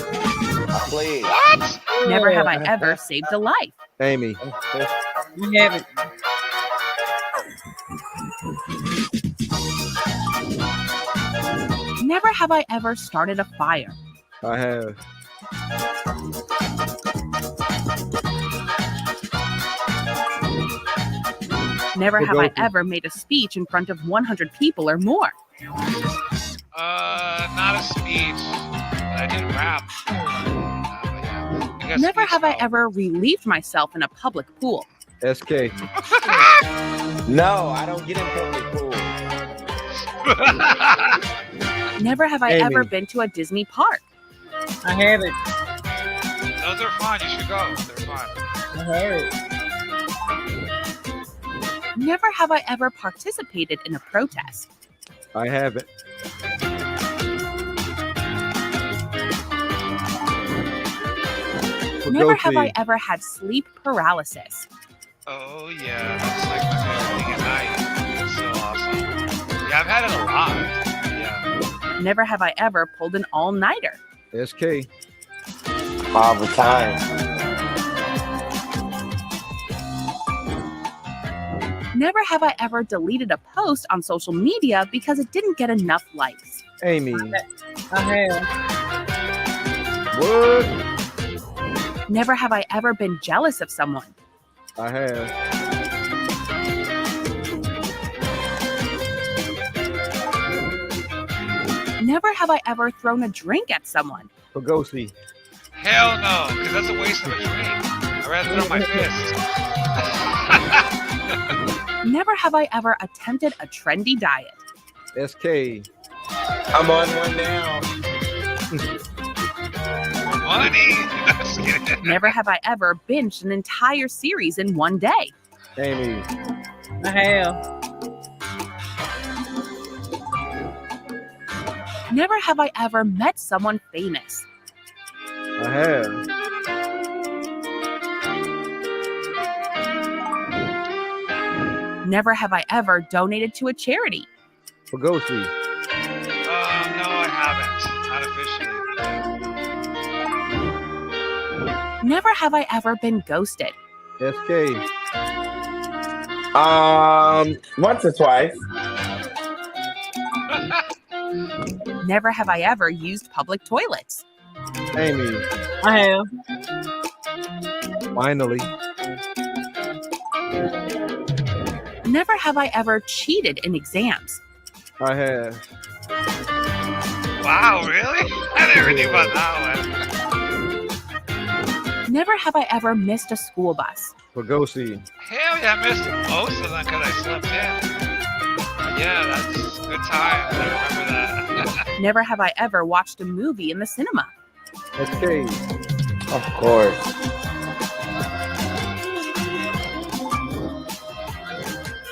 I played. What? Never have I ever saved a life. Amy. We haven't. Never have I ever started a fire. I have. Never have I Poegosi. ever made a speech in front of 100 people or more. Not a speech. I did rap. I guess Never speech have I though. ever relieved myself in a public pool. SK. No, I don't get in public pools. Never have I Amy. ever been to a Disney park. I haven't. Those are fun. You should go. They're fun. I heard. Never have I ever participated in a protest. I haven't. Never have I Poegosi. ever had sleep paralysis. Oh yeah, that's like my favorite thing at night. It's so awesome. Yeah, I've had it a lot. Yeah. Never have I ever pulled an all-nighter. SK. All the time. Never have I ever deleted a post on social media because it didn't get enough likes. Amy. I have. What? Never have I ever been jealous of someone. I have. Never have I ever thrown a drink at someone. Poegosi. Hell no, because that's a waste of a drink. I'd rather throw my fist. Never have I ever attempted a trendy diet. SK. I'm on one now. Money. Never have I ever binged an entire series in one day. Amy. I have. Never have I ever met someone famous. I have. Never have I ever donated to a charity. Poegosi. No, I haven't. Not officially. Never have I ever been ghosted. SK. Once or twice. Never have I ever used public toilets. Amy. I have. Finally. Never have I ever cheated in exams. I have. Wow, really? I never knew about that one. Never have I ever missed a school bus. Poegosi. Hell yeah, I missed most of them because I slept in. Yeah, that's a good time. I remember that. Never have I ever watched a movie in the cinema. SK. Of course.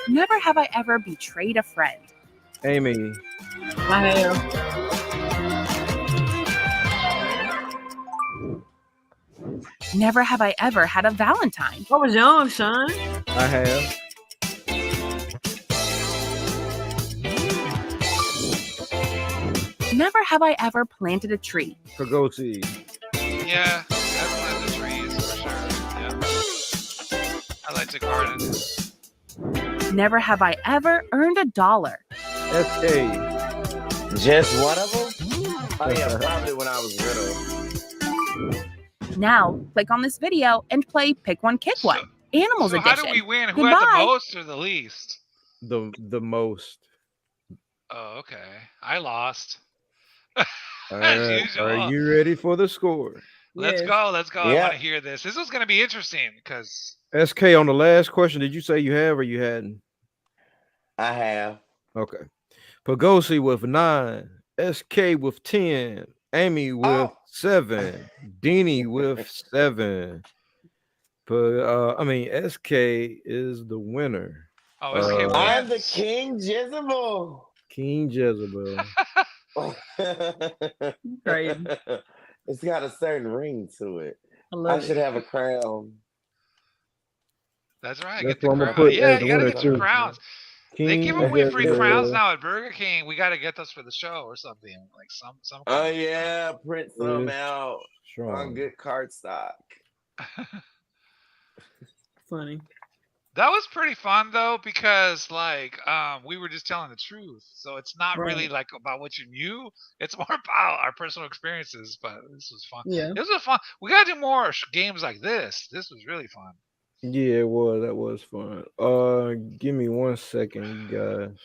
Never have I ever betrayed a friend. Amy. I have. Never have I ever had a Valentine. I was young, son. I have. Never have I ever planted a tree. Poegosi. Yeah, I've planted trees for sure. Yeah. I like to garden. Never have I ever earned $1. SK. Just one of them? Oh yeah, probably when I was little. Now, click on this video and play Pick One, Kick One. Animals So Edition. how do we win? Who had the most or the least? The most. Oh, okay. I lost. Are you ready for the score? Let's go. Let's go. I Yeah. want to hear this. This was going to be interesting because SK, on the last question, did you say you have or you hadn't? I have. Okay. Poegosi with 9, SK with 10, Amy with 7, Deanie with 7. SK is the winner. Oh, SK I'm the King Jezebel. King Jezebel. Crazy. It's got a certain ring to it. I I love should it. have a crown. that's right. That's Get the what I'm gonna crown. put Yeah, as you the got to winner, get some too. crowns. They King give away free crowns Jezebel. now at Burger King. We got to get those for the show or something. Like some. Oh yeah, print some Yes. out Strong. on good card stock. Funny. That was pretty fun though because we were just telling the truth. So it's not really like about what you knew. It's more about our personal experiences. But this was fun. Yeah. This was fun. We gotta do more games like this. This was really fun. Yeah, it was. That was fun. Give me 1 second, guys.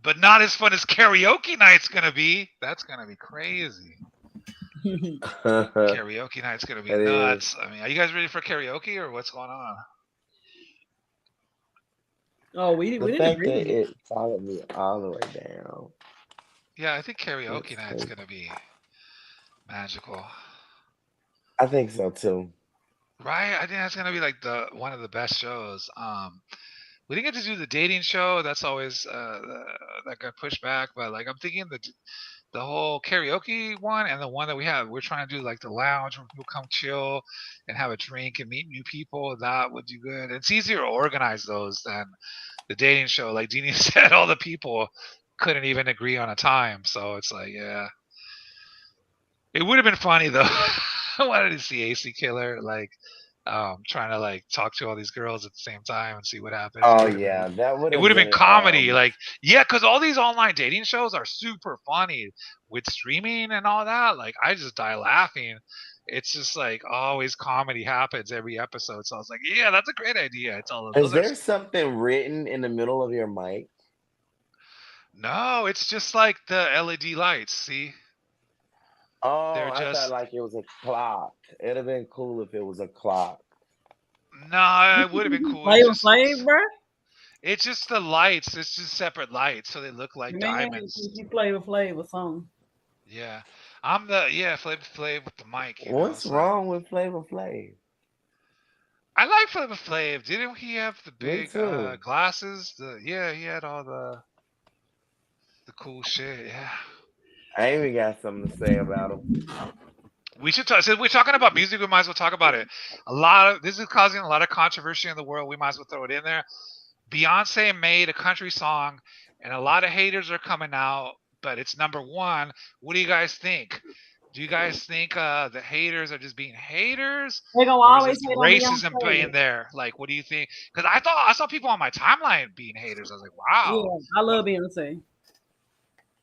But not as fun as karaoke night's gonna be. That's gonna be crazy. Karaoke night's gonna be It nuts. I mean, are you guys ready for karaoke or what's going on? Oh, we The didn't fact agree. that it followed me all the way down. Yeah, I think karaoke That's night's crazy. gonna be magical. I think so too. Right? I think that's gonna be like one of the best shows. We didn't get to do the dating show. That's always that got pushed back. But like I'm thinking the whole karaoke one and the one that we're trying to do like the lounge where people come chill and have a drink and meet new people. That would do good. It's easier to organize those than the dating show. Like Deanie said, all the people couldn't even agree on a time. So it's like, yeah. It would have been funny though. I wanted to see AC Killer trying to talk to all these girls at the same time and see what happens. Oh yeah, that would. It would have been comedy, because all these online dating shows are super funny with streaming and all that. Like, I just die laughing, it's just like always comedy happens every episode. So I was like, yeah, that's a great idea. It's all Is there something written in the middle of your mic? No, it's just like the LED lights. See? Oh, They're I thought just like it was a clock. It'd have been cool if it was a clock. no, it would have been cool. It's just the lights. It's just separate lights, so they look like diamonds. You Flavor Flav song. Yeah, I'm the Flavor Flav with the mic. What's wrong with Flavor Flav? I like Flavor Flav. Didn't he have the big too. glasses? He had all the cool shit. Yeah. I even got something to say about him. We should talk. Since we're talking about music, we might as well talk about it. This is causing a lot of controversy in the world. We might as well throw it in there. Beyonce made a country song, and a lot of haters are coming out, but it's number one. What do you guys think? Do you guys think the haters are just being haters? They're gonna Or always is hate this on racism Beyonce. being there? Like, what do you think? Because I saw people on my timeline being haters. I was like, wow. Yeah, I love Beyonce.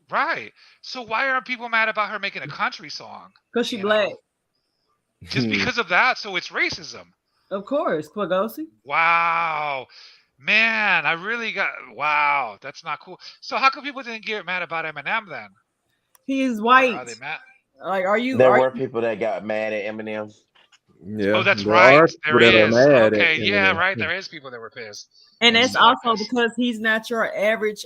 Right. So why are people mad about her making a country song? Because she black. Just because of that? So it's racism. Of course, Poegosi. Wow. Man, I really wow. That's not cool. So how come people didn't get mad about Eminem then? He is white. Are they mad? Like, are you? There were people that got mad at Eminem. Yeah. Oh, that's there right. are There people that are is. mad at Okay, yeah, Eminem. right. There is people that were pissed. And They that's still are also pissed. because he's not your average,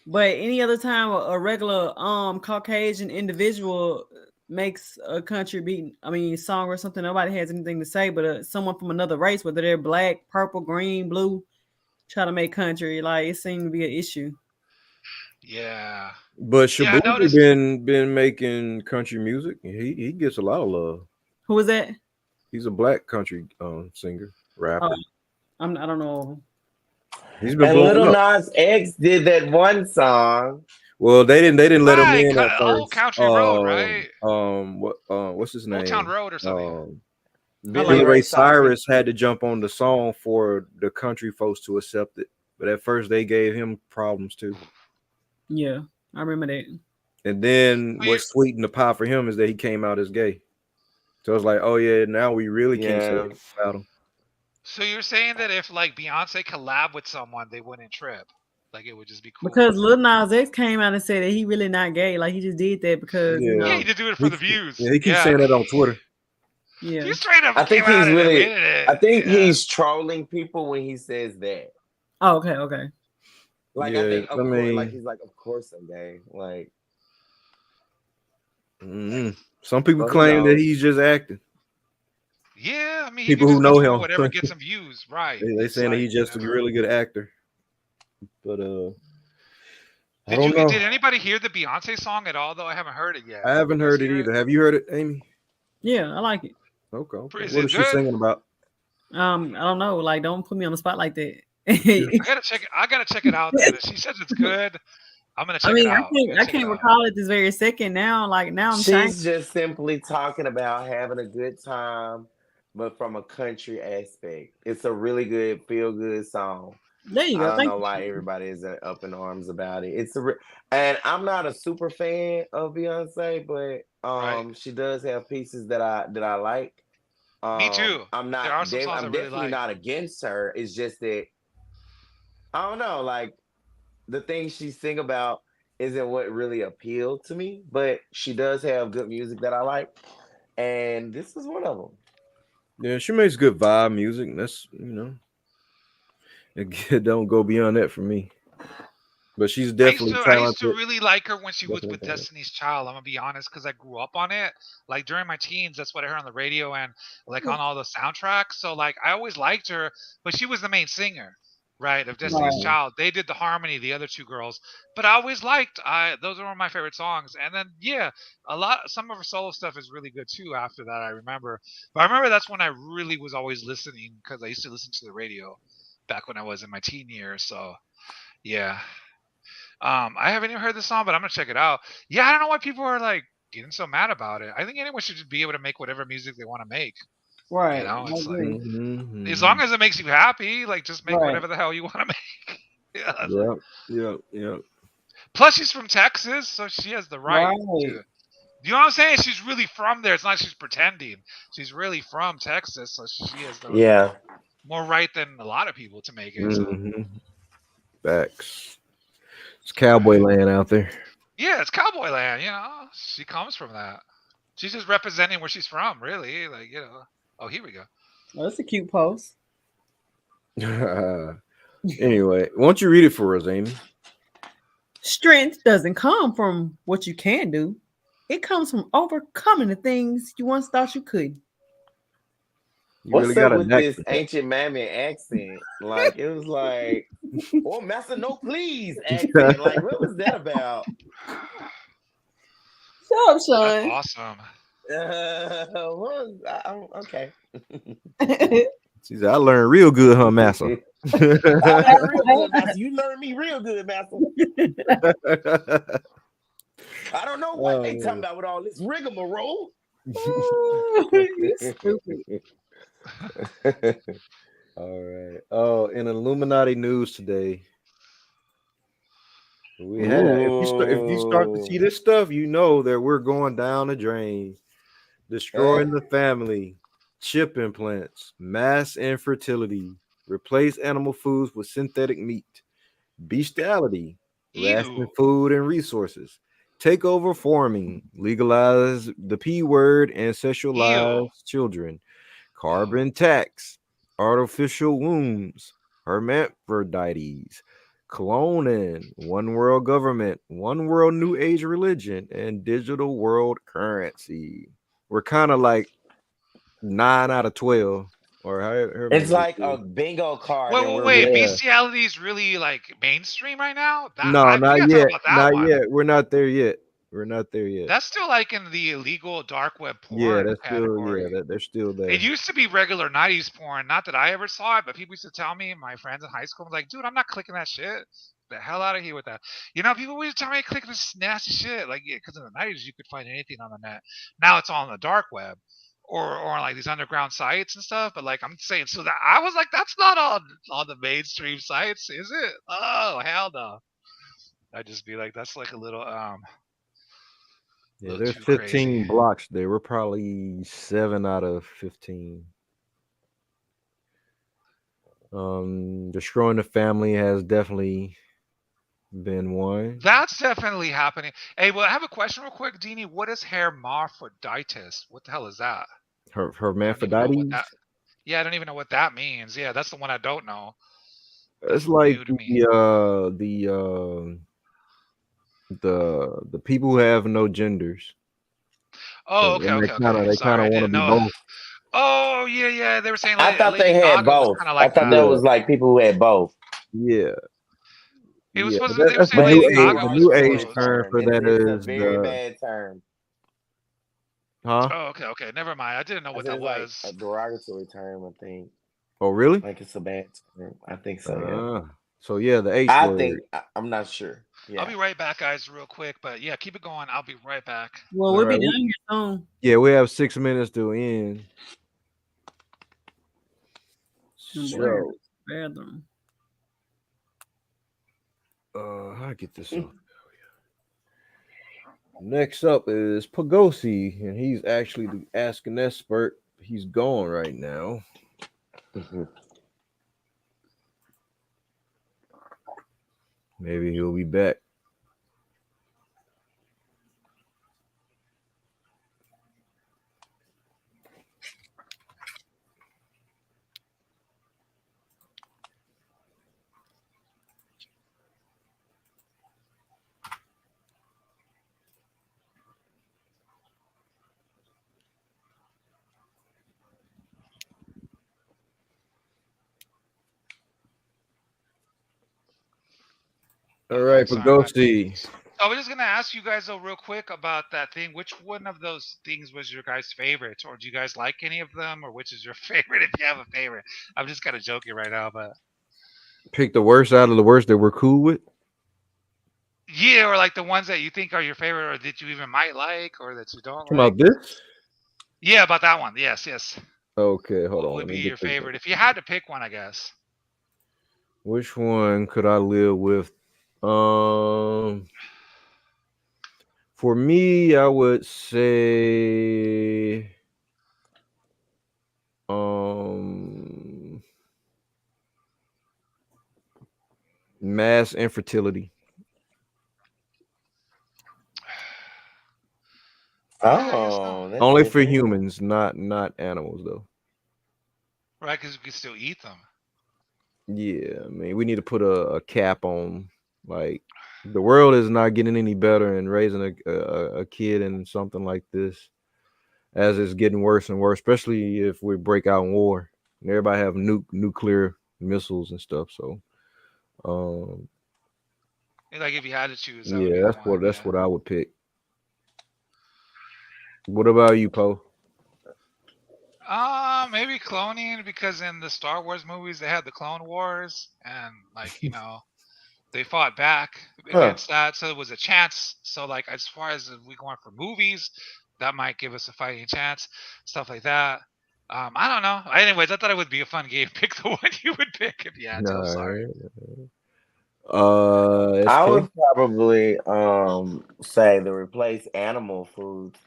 But any other time a regular Caucasian individual makes a country beat, song or something, nobody has anything to say. But someone from another race, whether they're black, purple, green, blue, try to make country, like it seemed to be an issue. Yeah. But Yeah, I Shabuzi noticed. been making country music. He gets a lot of love. Who is that? He's a black country singer, rapper. I don't know. He's been And blowing Little up. Nas X did that one song. Well, they didn't let him in at Old first. Country Road, right? What's his name? Old Town Road or something. Billy Ray Cyrus had to jump on the song for the country folks to accept it, but at first they gave him problems too. Yeah, I remember that. And then what sweetened the pie for him is that he came out as gay. So it's like, oh yeah, now we really can't say anything about him. So you're saying that if like Beyonce collab with someone, they wouldn't trip? Like it would just be cool. Because Lil Nas X came out and said that he really not gay. Like he just did that because he did do it for the views. Yeah, he keeps saying that on Twitter. Yeah, he straight up. I think came out he's and really. admitted it. I think he's trolling people when he says that. Oh, okay. Like Yeah, I think, of I course, mean- like he's like, of course I'm gay. Like Some people Well, claim no. that he's just acting. Yeah, I mean, People he who can know just go for him. whatever gets some views, right? They saying that he's just a really good actor. But I don't Did know. Did anybody hear the Beyonce song at all? Though I haven't heard it yet. I haven't heard it either. Have you heard it, Amy? Yeah, I like it. Okay. Is What it is she good? singing about? I don't know. Like, don't put me on the spot like that. I gotta check it out. Then. If she says it's good, I'm gonna check it out. I can't recall it this very second now. Like now I'm she's just simply talking about having a good time, but from a country aspect. It's a really good, feel good song. There you go. I don't Thank know you. why everybody is up in arms about it. And I'm not a super fan of Beyonce, but she does have pieces that I like. Me too. I'm not. There are some songs I I'm really definitely like. not against her. It's just that I don't know. Like the things she sing about isn't what really appealed to me, but she does have good music that I like, and this is one of them. Yeah, she makes good vibe music. That's it don't go beyond that for me. But she's definitely I used talented. to really like her when she was Definitely with talented. Destiny's Child. I'm gonna be honest, because I grew up on it. Like during my teens, that's what I heard on the radio and like on all the soundtracks. So like I always liked her, but she was the main singer, right, of Destiny's Right. Child. They did the harmony, the other two girls, but I always liked. Those are one of my favorite songs. And then some of her solo stuff is really good too. After that, I remember, but I remember that's when I really was always listening because I used to listen to the radio back when I was in my teen years. So yeah. I haven't even heard the song, but I'm gonna check it out. Yeah, I don't know why people are like getting so mad about it. I think anyone should just be able to make whatever music they want to make. Right. You know, it's I like agree. as long as it makes you happy, like just make Right. whatever the hell you want to make. Yeah. Yeah. Plus, she's from Texas, so she has the right. To, you know what I'm saying? She's really from there. It's not she's pretending. She's really from Texas, so she has the more right than a lot of people to make it. So. Facts. It's cowboy land out there. Yeah, it's cowboy land. You know, she comes from that. She's just representing where she's from, really. Like, you know. Oh, here we go. Oh, that's a cute post. Anyway, why don't you read it for us, Amy? Strength doesn't come from what you can do. It comes from overcoming the things you once thought you could. What's up with this ancient mammy accent? Like, it was like, oh, master, no, please accent. Like, what was that about? Shut up, Sean. That's awesome. Okay. She said, I learned real good, huh, Massa? I learned real good, Massa. You learned me real good, Massa. I don't know what they talking about with all this rigmarole. Stupid. All right. Oh, in Illuminati news today, we had if you start to see this stuff, you know that we're going down the drain. Destroying the family, chip implants, mass infertility, replace animal foods with synthetic meat, bestiality, ration food and resources, take over farming, legalize the P word and sexualize children, carbon tax, artificial wombs, hermaphrodites, cloning, one world government, one world new age religion, and digital world currency. We're kind of like 9 out of 12, or however it's like a bingo card. Wait, bestiality is really like mainstream right now? No, not yet. Not yet. We're not there yet. That's still like in the illegal dark web porn. Yeah, that's category. Still they're still there. It used to be regular 90s porn. Not that I ever saw it, but people used to tell me, my friends in high school, was like, dude, I'm not clicking that shit. The hell out of here with that. You know, people used to tell me to click this nasty shit. Like, yeah, because in the 90s you could find anything on the net. Now it's all on the dark web. Or on like these underground sites and stuff, but like I'm saying, so that I was like, that's not on the mainstream sites, is it? Oh, hell no! I'd just be like, that's like a little yeah, there's 15 crazy. Blocks there. We're probably 7 out of 15. Destroying the family has definitely been one. That's definitely happening. Hey, well, I have a question real quick, Deanie. What is hermaphroditus? What the hell is that? Hermaphrodites? Yeah, I don't even know what that means. Yeah, that's the one I don't know. It's like the people who have no genders. Oh, okay. They kind of want to be both. Oh, yeah. They were saying like I thought they had both. I thought that was like people who had both. Yeah. It was supposed to be the new age term for that is a very bad term. Huh? Oh, okay. Never mind. I didn't know what that was. Like a derogatory term, I think. Oh, really? Like it's a bad term. I think so. Yeah. So yeah, the H I word. think I'm not sure. Yeah. I'll be right back, guys, real quick. But yeah, keep it going. I'll be right back. Well, we'll be done here soon. Yeah, we have 6 minutes to end. So, bathroom. How I get this up? Next up is Poegosi, and he's actually the Ask an Expert. He's gone right now. Maybe he'll be back. All right, Poegosi. I was just gonna ask you guys though, real quick, about that thing. Which one of those things was your guys' favorite, or do you guys like any of them, or which is your favorite if you have a favorite? I'm just kind of joking right now, but pick the worst out of the worst that we're cool with. Yeah, or like the ones that you think are your favorite, or that you even might like, or that you don't. About this? Yeah, about that one. Yes. Okay, hold on. What would be your favorite if you had to pick one? I guess. Which one could I live with For me, I would say mass infertility. Oh, that's only for different. humans, not animals though. Right, because we can still eat them. Yeah, I mean, we need to put a cap on. Like, the world is not getting any better in raising a kid in something like this, as it's getting worse and worse. Especially if we break out in war and everybody have nuclear missiles and stuff. So, Like if you had to choose, that would yeah, be the one. that's what I would pick. What about you, Poe? Maybe cloning, because in the Star Wars movies they had the Clone Wars, and like they fought back against that, so it was a chance. So like as far as we going for movies, that might give us a fighting chance, stuff like that. I don't know. Anyways, I thought it would be a fun game. Pick the one you would pick if you had to. I'm sorry. I would probably say to replace animal foods,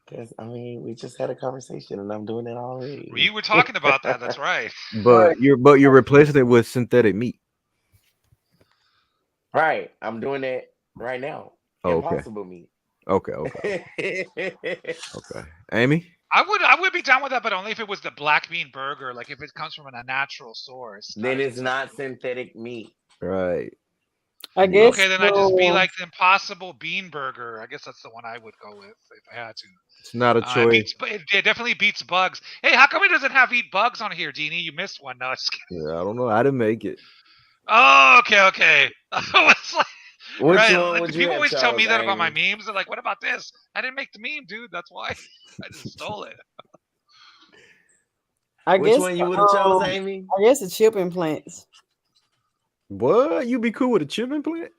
because I mean we just had a conversation and I'm doing it already. You were talking about that. That's right. But you're replacing it with synthetic meat. Right, I'm doing it right now. Oh, Impossible meat. Okay. Amy? I would be down with that, but only if it was the black bean burger, like if it comes from a natural source. Then it's not synthetic meat. Right. I guess. Okay, then I'd just be like the Impossible Bean Burger. I guess that's the one I would go with if I had to. It's not a choice. It definitely beats bugs. Hey, how come it doesn't have eat bugs on here, Deanie? You missed one. No, just kidding. Yeah, I don't know. I didn't make it. Oh, okay. It's like, Which right. one would People you always have tell me chose, that about my Amy? memes. They're like, "What about this? I didn't make the meme, dude. That's why I just stole it." Which one you would have chose, Amy? I guess the chip implants. What? You be cool with a chip implant?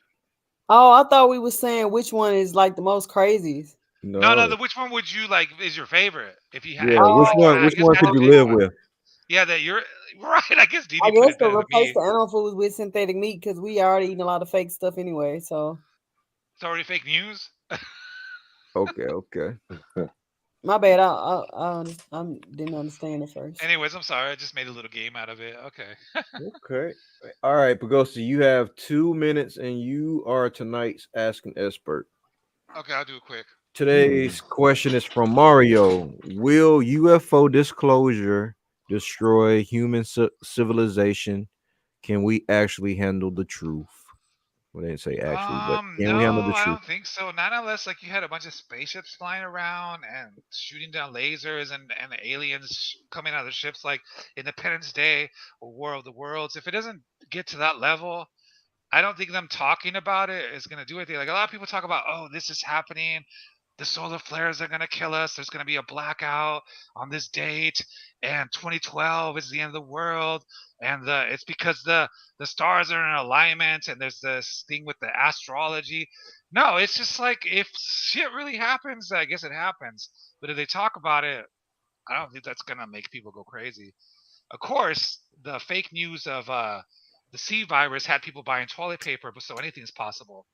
Oh, I thought we were saying which one is like the most craziest. No. Which one would you like? Is your favorite? If you had, which one could you live with? Yeah, that you're right. I guess I Deanie put guess it to better than replace me. the animal foods with synthetic meat because we already eating a lot of fake stuff anyway. So It's already fake news. Okay. my bad. I didn't understand at first. Anyways, I'm sorry. I just made a little game out of it. Okay. Okay. All right, Poegosi, you have 2 minutes and you are tonight's Asking Expert. Okay, I'll do it quick. Today's question is from Mario. Will UFO disclosure destroy human civilization? Can we actually handle the truth? Well, they didn't say actually, but can we handle the I truth? don't think so. Not unless like you had a bunch of spaceships flying around and shooting down lasers and aliens coming out of the ships like Independence Day or War of the Worlds. If it doesn't get to that level, I don't think them talking about it is going to do anything. Like a lot of people talk about, oh, this is happening. The solar flares are going to kill us. There's going to be a blackout on this date, and 2012 is the end of the world. And it's because the stars are in alignment, and there's this thing with the astrology. No, it's just like if shit really happens, I guess it happens. But if they talk about it, I don't think that's going to make people go crazy. Of course, the fake news of the C virus had people buying toilet paper, but so anything's possible.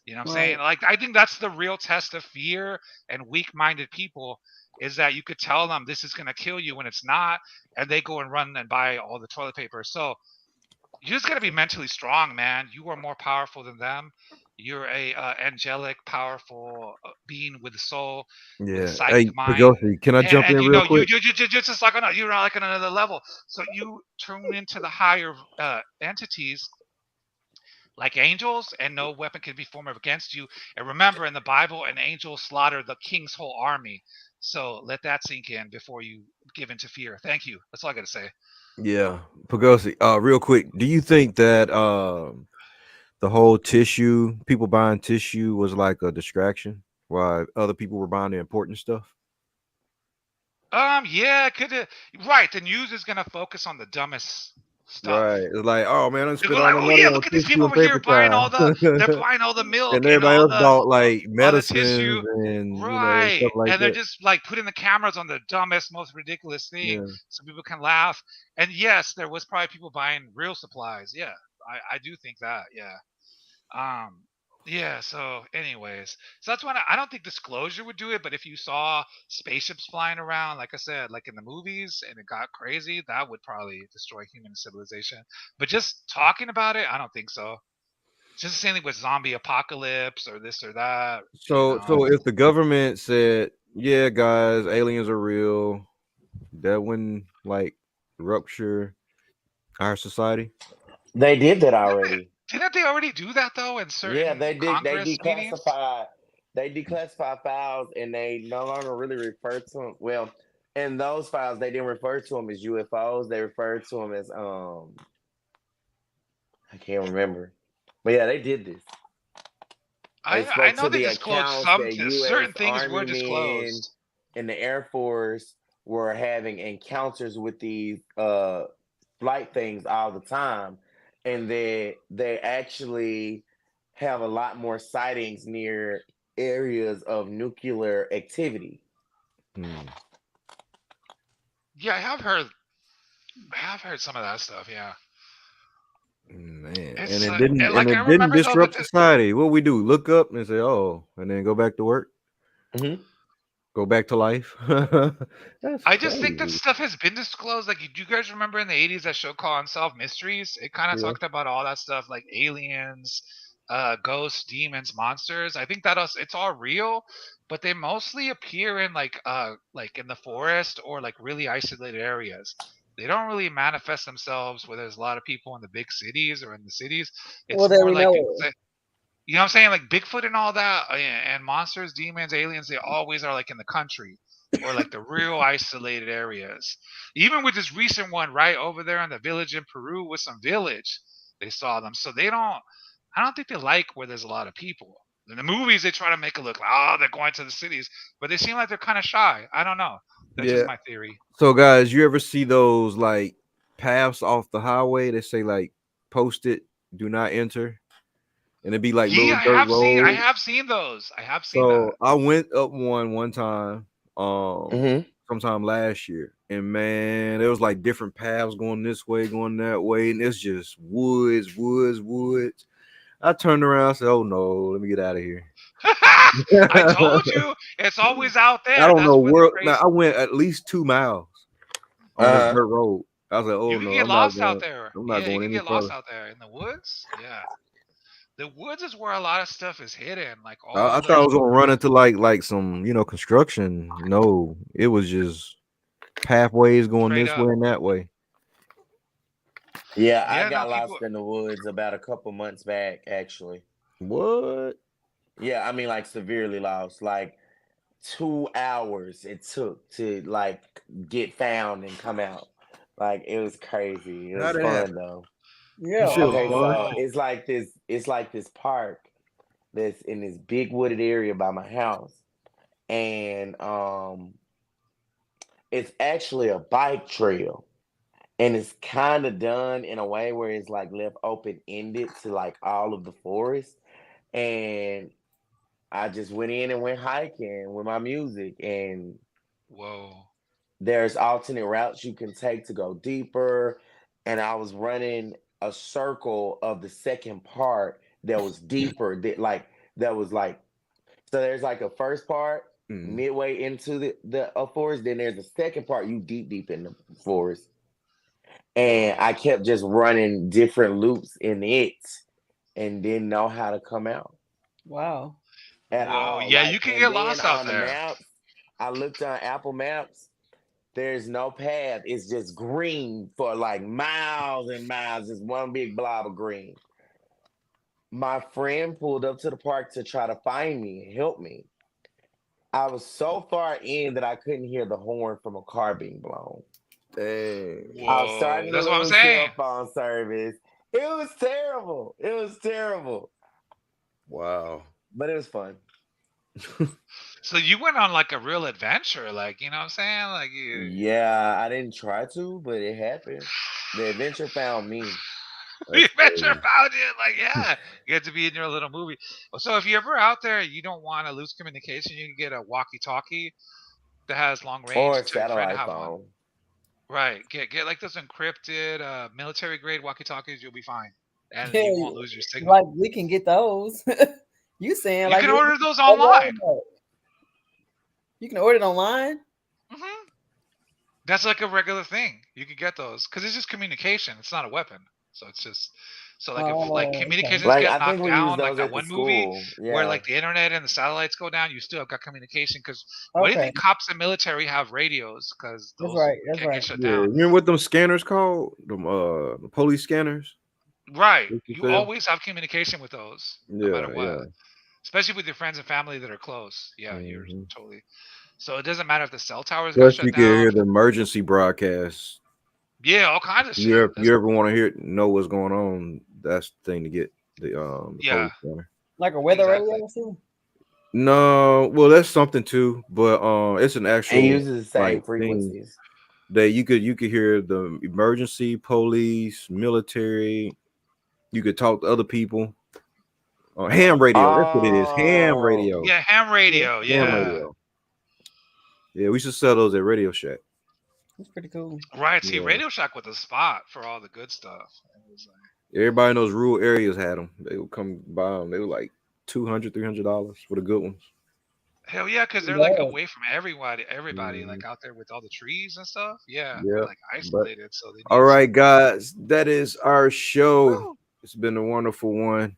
You know what I'm saying? Like, I think that's the real test of fear and weak-minded people, is that you could tell them this is going to kill you when it's not, and they go and run and buy all the toilet paper. So you just got to be mentally strong, man. You are more powerful than them. You're a angelic, powerful being with a soul, with a Yeah. psychic Hey, mind. Poegosi, can I jump in And you real know, quick? you're just like you're like on another level. So you tune into the higher entities like angels, and no weapon can be formed against you. And remember, in the Bible, an angel slaughtered the king's whole army. So let that sink in before you give into fear. Thank you. That's all I got to say. Yeah, Poegosi, real quick, do you think that the whole people buying tissue was like a distraction while other people were buying the important stuff? Yeah, right. The news is gonna focus on the dumbest stuff. Right. It's like, oh man, I spent all Like, my oh money yeah, on look at these tissue people and over here paper buying towel. they're buying all the milk And and everybody all else bought like the medicines tissue, and right? stuff like And they're that. just like putting the cameras on the dumbest, most ridiculous thing, Yeah. so people can laugh. And yes, there was probably people buying real supplies. Yeah, I do think that. Yeah. Yeah, so anyways, so that's when I don't think disclosure would do it, but if you saw spaceships flying around, like I said, like in the movies, and it got crazy, that would probably destroy human civilization. But just talking about it, I don't think so. Just the same thing with zombie apocalypse or this or that. So if the government said, "Yeah, guys, aliens are real," that wouldn't like rupture our society. They did that already. Didn't they already do that though in certain Yeah, they did. Congress meetings? They declassified files, and they no longer really refer to them. Well, in those files, they didn't refer to them as UFOs. They referred to them as I can't remember, but yeah, they did this. They I spoke know to they the disclosed accounts some that certain U.S. things were Army men disclosed. and the Air Force were having encounters with these flight things all the time, and they actually have a lot more sightings near areas of nuclear activity. Yeah, I have heard some of that stuff. Yeah. Man, It's and it like I didn't remember though, but disrupt society. What we do? Look up and say, "Oh," and then go back to work. Mm-hmm. Go back to life. That's I just think that crazy. stuff has been disclosed. Like, do you guys remember in the 80s that show called Unsolved Mysteries? It kind of Yeah. talked about all that stuff, like aliens, ghosts, demons, monsters. I think that it's all real, but they mostly appear in like in the forest or like really isolated areas. They don't really manifest themselves where there's a lot of people in the big cities or in the cities. Well, It's there more we like know. you know what I'm saying? Like Bigfoot and all that, and monsters, demons, aliens, they always are like in the country or like the real isolated areas. Even with this recent one right over there in the village in Peru with some village, they saw them. So I don't think they like where there's a lot of people. In the movies, they try to make it look like, oh, they're going to the cities, but they seem like they're kind of shy. I don't know. That's Yeah. just my theory. So, guys, you ever see those like paths off the highway that say like "posted, do not enter," and it'd be like little Yeah, dirt I roads? have seen those. I have seen that. So I went up one time, Mm-hmm. sometime last year, and man, there was like different paths going this way, going that way, and it's just woods. I turned around, and said, "Oh no, let me get out of here." I told you, it's always out I there. don't know That's where the where. Now crazy. I went at least 2 miles on this dirt road. I was like, "Oh You can no, get I'm not lost out going. there. I'm not Yeah, you going can any get lost further." out there in the woods. Yeah, the woods is where a lot of stuff is hidden. Like I all thought I the was gonna run into like some construction. No, it was just pathways going straight this up. way and that way. Yeah, I Yeah, no got people. lost in the woods about a couple months back, actually. What? Yeah, I mean, like severely lost. Like 2 hours it took to like get found and come out. Like it was crazy. It How was did that fun happen? though. Yeah. This shit was Okay, fun. so it's like this park that's in this big wooded area by my house. And it's actually a bike trail. And it's kind of done in a way where it's like left open ended to like all of the forest. And I just went in and went hiking with my music, and Whoa. there's alternate routes you can take to go deeper. And I was running a circle of the second part that was deeper, that was like, so there's like a first part midway into the forest, then there's a second part you deep in the forest. And I kept just running different loops in it and didn't know how to come out Wow. at Whoa. all. Yeah, you Like, can and get then lost out on the there. maps, I looked on Apple Maps. There's no path. It's just green for like miles and miles. Just one big blob of green. My friend pulled up to the park to try to find me and help me. I was so far in that I couldn't hear the horn from a car being blown. Dang. I was Whoa. starting to That's what I'm lose saying. cell phone service. It was terrible. It was terrible. Wow. But it was fun. So you went on like a real adventure, like you know what I'm saying? Like you. Yeah, I didn't try to, but it happened. The adventure found me. The adventure found you. Like, yeah, you get to be in your little movie. So if you're ever out there, you don't want to lose communication, you can get a walkie-talkie that has long range. Or a Tell your friend to satellite have one. phone. Right. Get like those encrypted military grade walkie-talkies. You'll be fine. and you won't lose your signal. Like we can get those. You saying you like can order those online? You can order it online. Mm-hmm. That's like a regular thing. You could get those because it's just communication. It's not a weapon, so it's just if like communications Like, get I think knocked we use down, like those that at the one movie school. where Yeah. like the internet and the satellites go down, you still have got communication. Because why do you think cops and military have radios? Because those can't get shut down. Remember what them scanners called? Them the police scanners. Right. You always have communication with those, no matter what. Yeah. Especially with your friends and family that are close. Yeah, you're totally. So it doesn't matter if the cell towers got Plus, shut you down. can hear the emergency broadcasts. Yeah, all kinds of shit. You ever want to know what's going on? That's the thing to get the police scanner. Like a weather radio or something? No, well, that's something too, but it's an actual. It uses the same like, frequencies. That you could hear the emergency, police, military. You could talk to other people. Ham radio. That's what it is. Ham radio. Yeah, ham radio. Yeah. Ham radio. Yeah, we should sell those at Radio Shack. That's pretty cool. Right. See, Radio Shack was a spot for all the good stuff. Everybody in those rural areas had them. They would come buy them. They were like $200, $300 for the good ones. Hell yeah, because they're like away from everybody, like out there with all the trees and stuff. Yeah, they're like isolated. So they all right, guys, that is our show. It's been a wonderful one.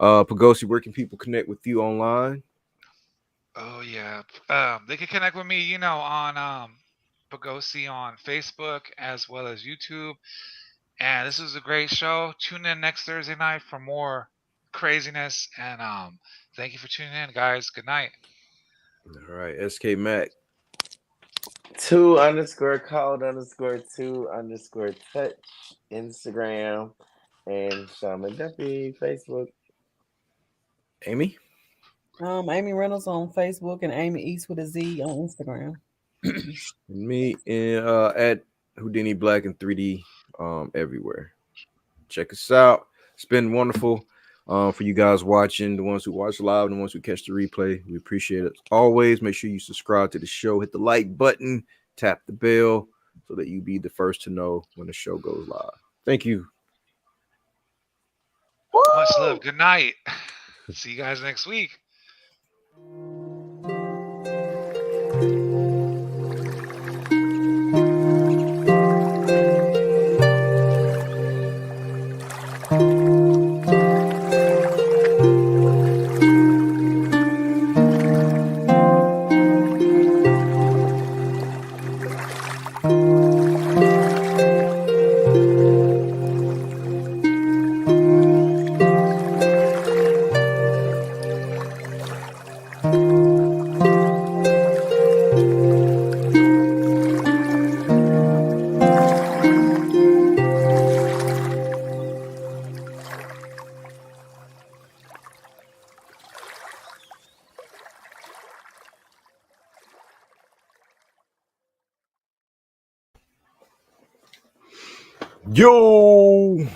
Poegosi, where can people connect with you online? Oh yeah, they can connect with me, on Poegosi on Facebook as well as YouTube. And this was a great show. Tune in next Thursday night for more craziness. And thank you for tuning in, guys. Good night. All right, SK Mac. 2_code_2_touch Instagram and Shaman Duffy Facebook. Amy? Amy Reynolds on Facebook and Amy East with a Z on Instagram. Me and at Houdini Black and 3D everywhere. Check us out. It's been wonderful for you guys watching, the ones who watch live and the ones who catch the replay. We appreciate it. Always make sure you subscribe to the show, hit the like button, tap the bell so that you be the first to know when the show goes live. Thank you. Much love. Good night. See you guys next week. Yo!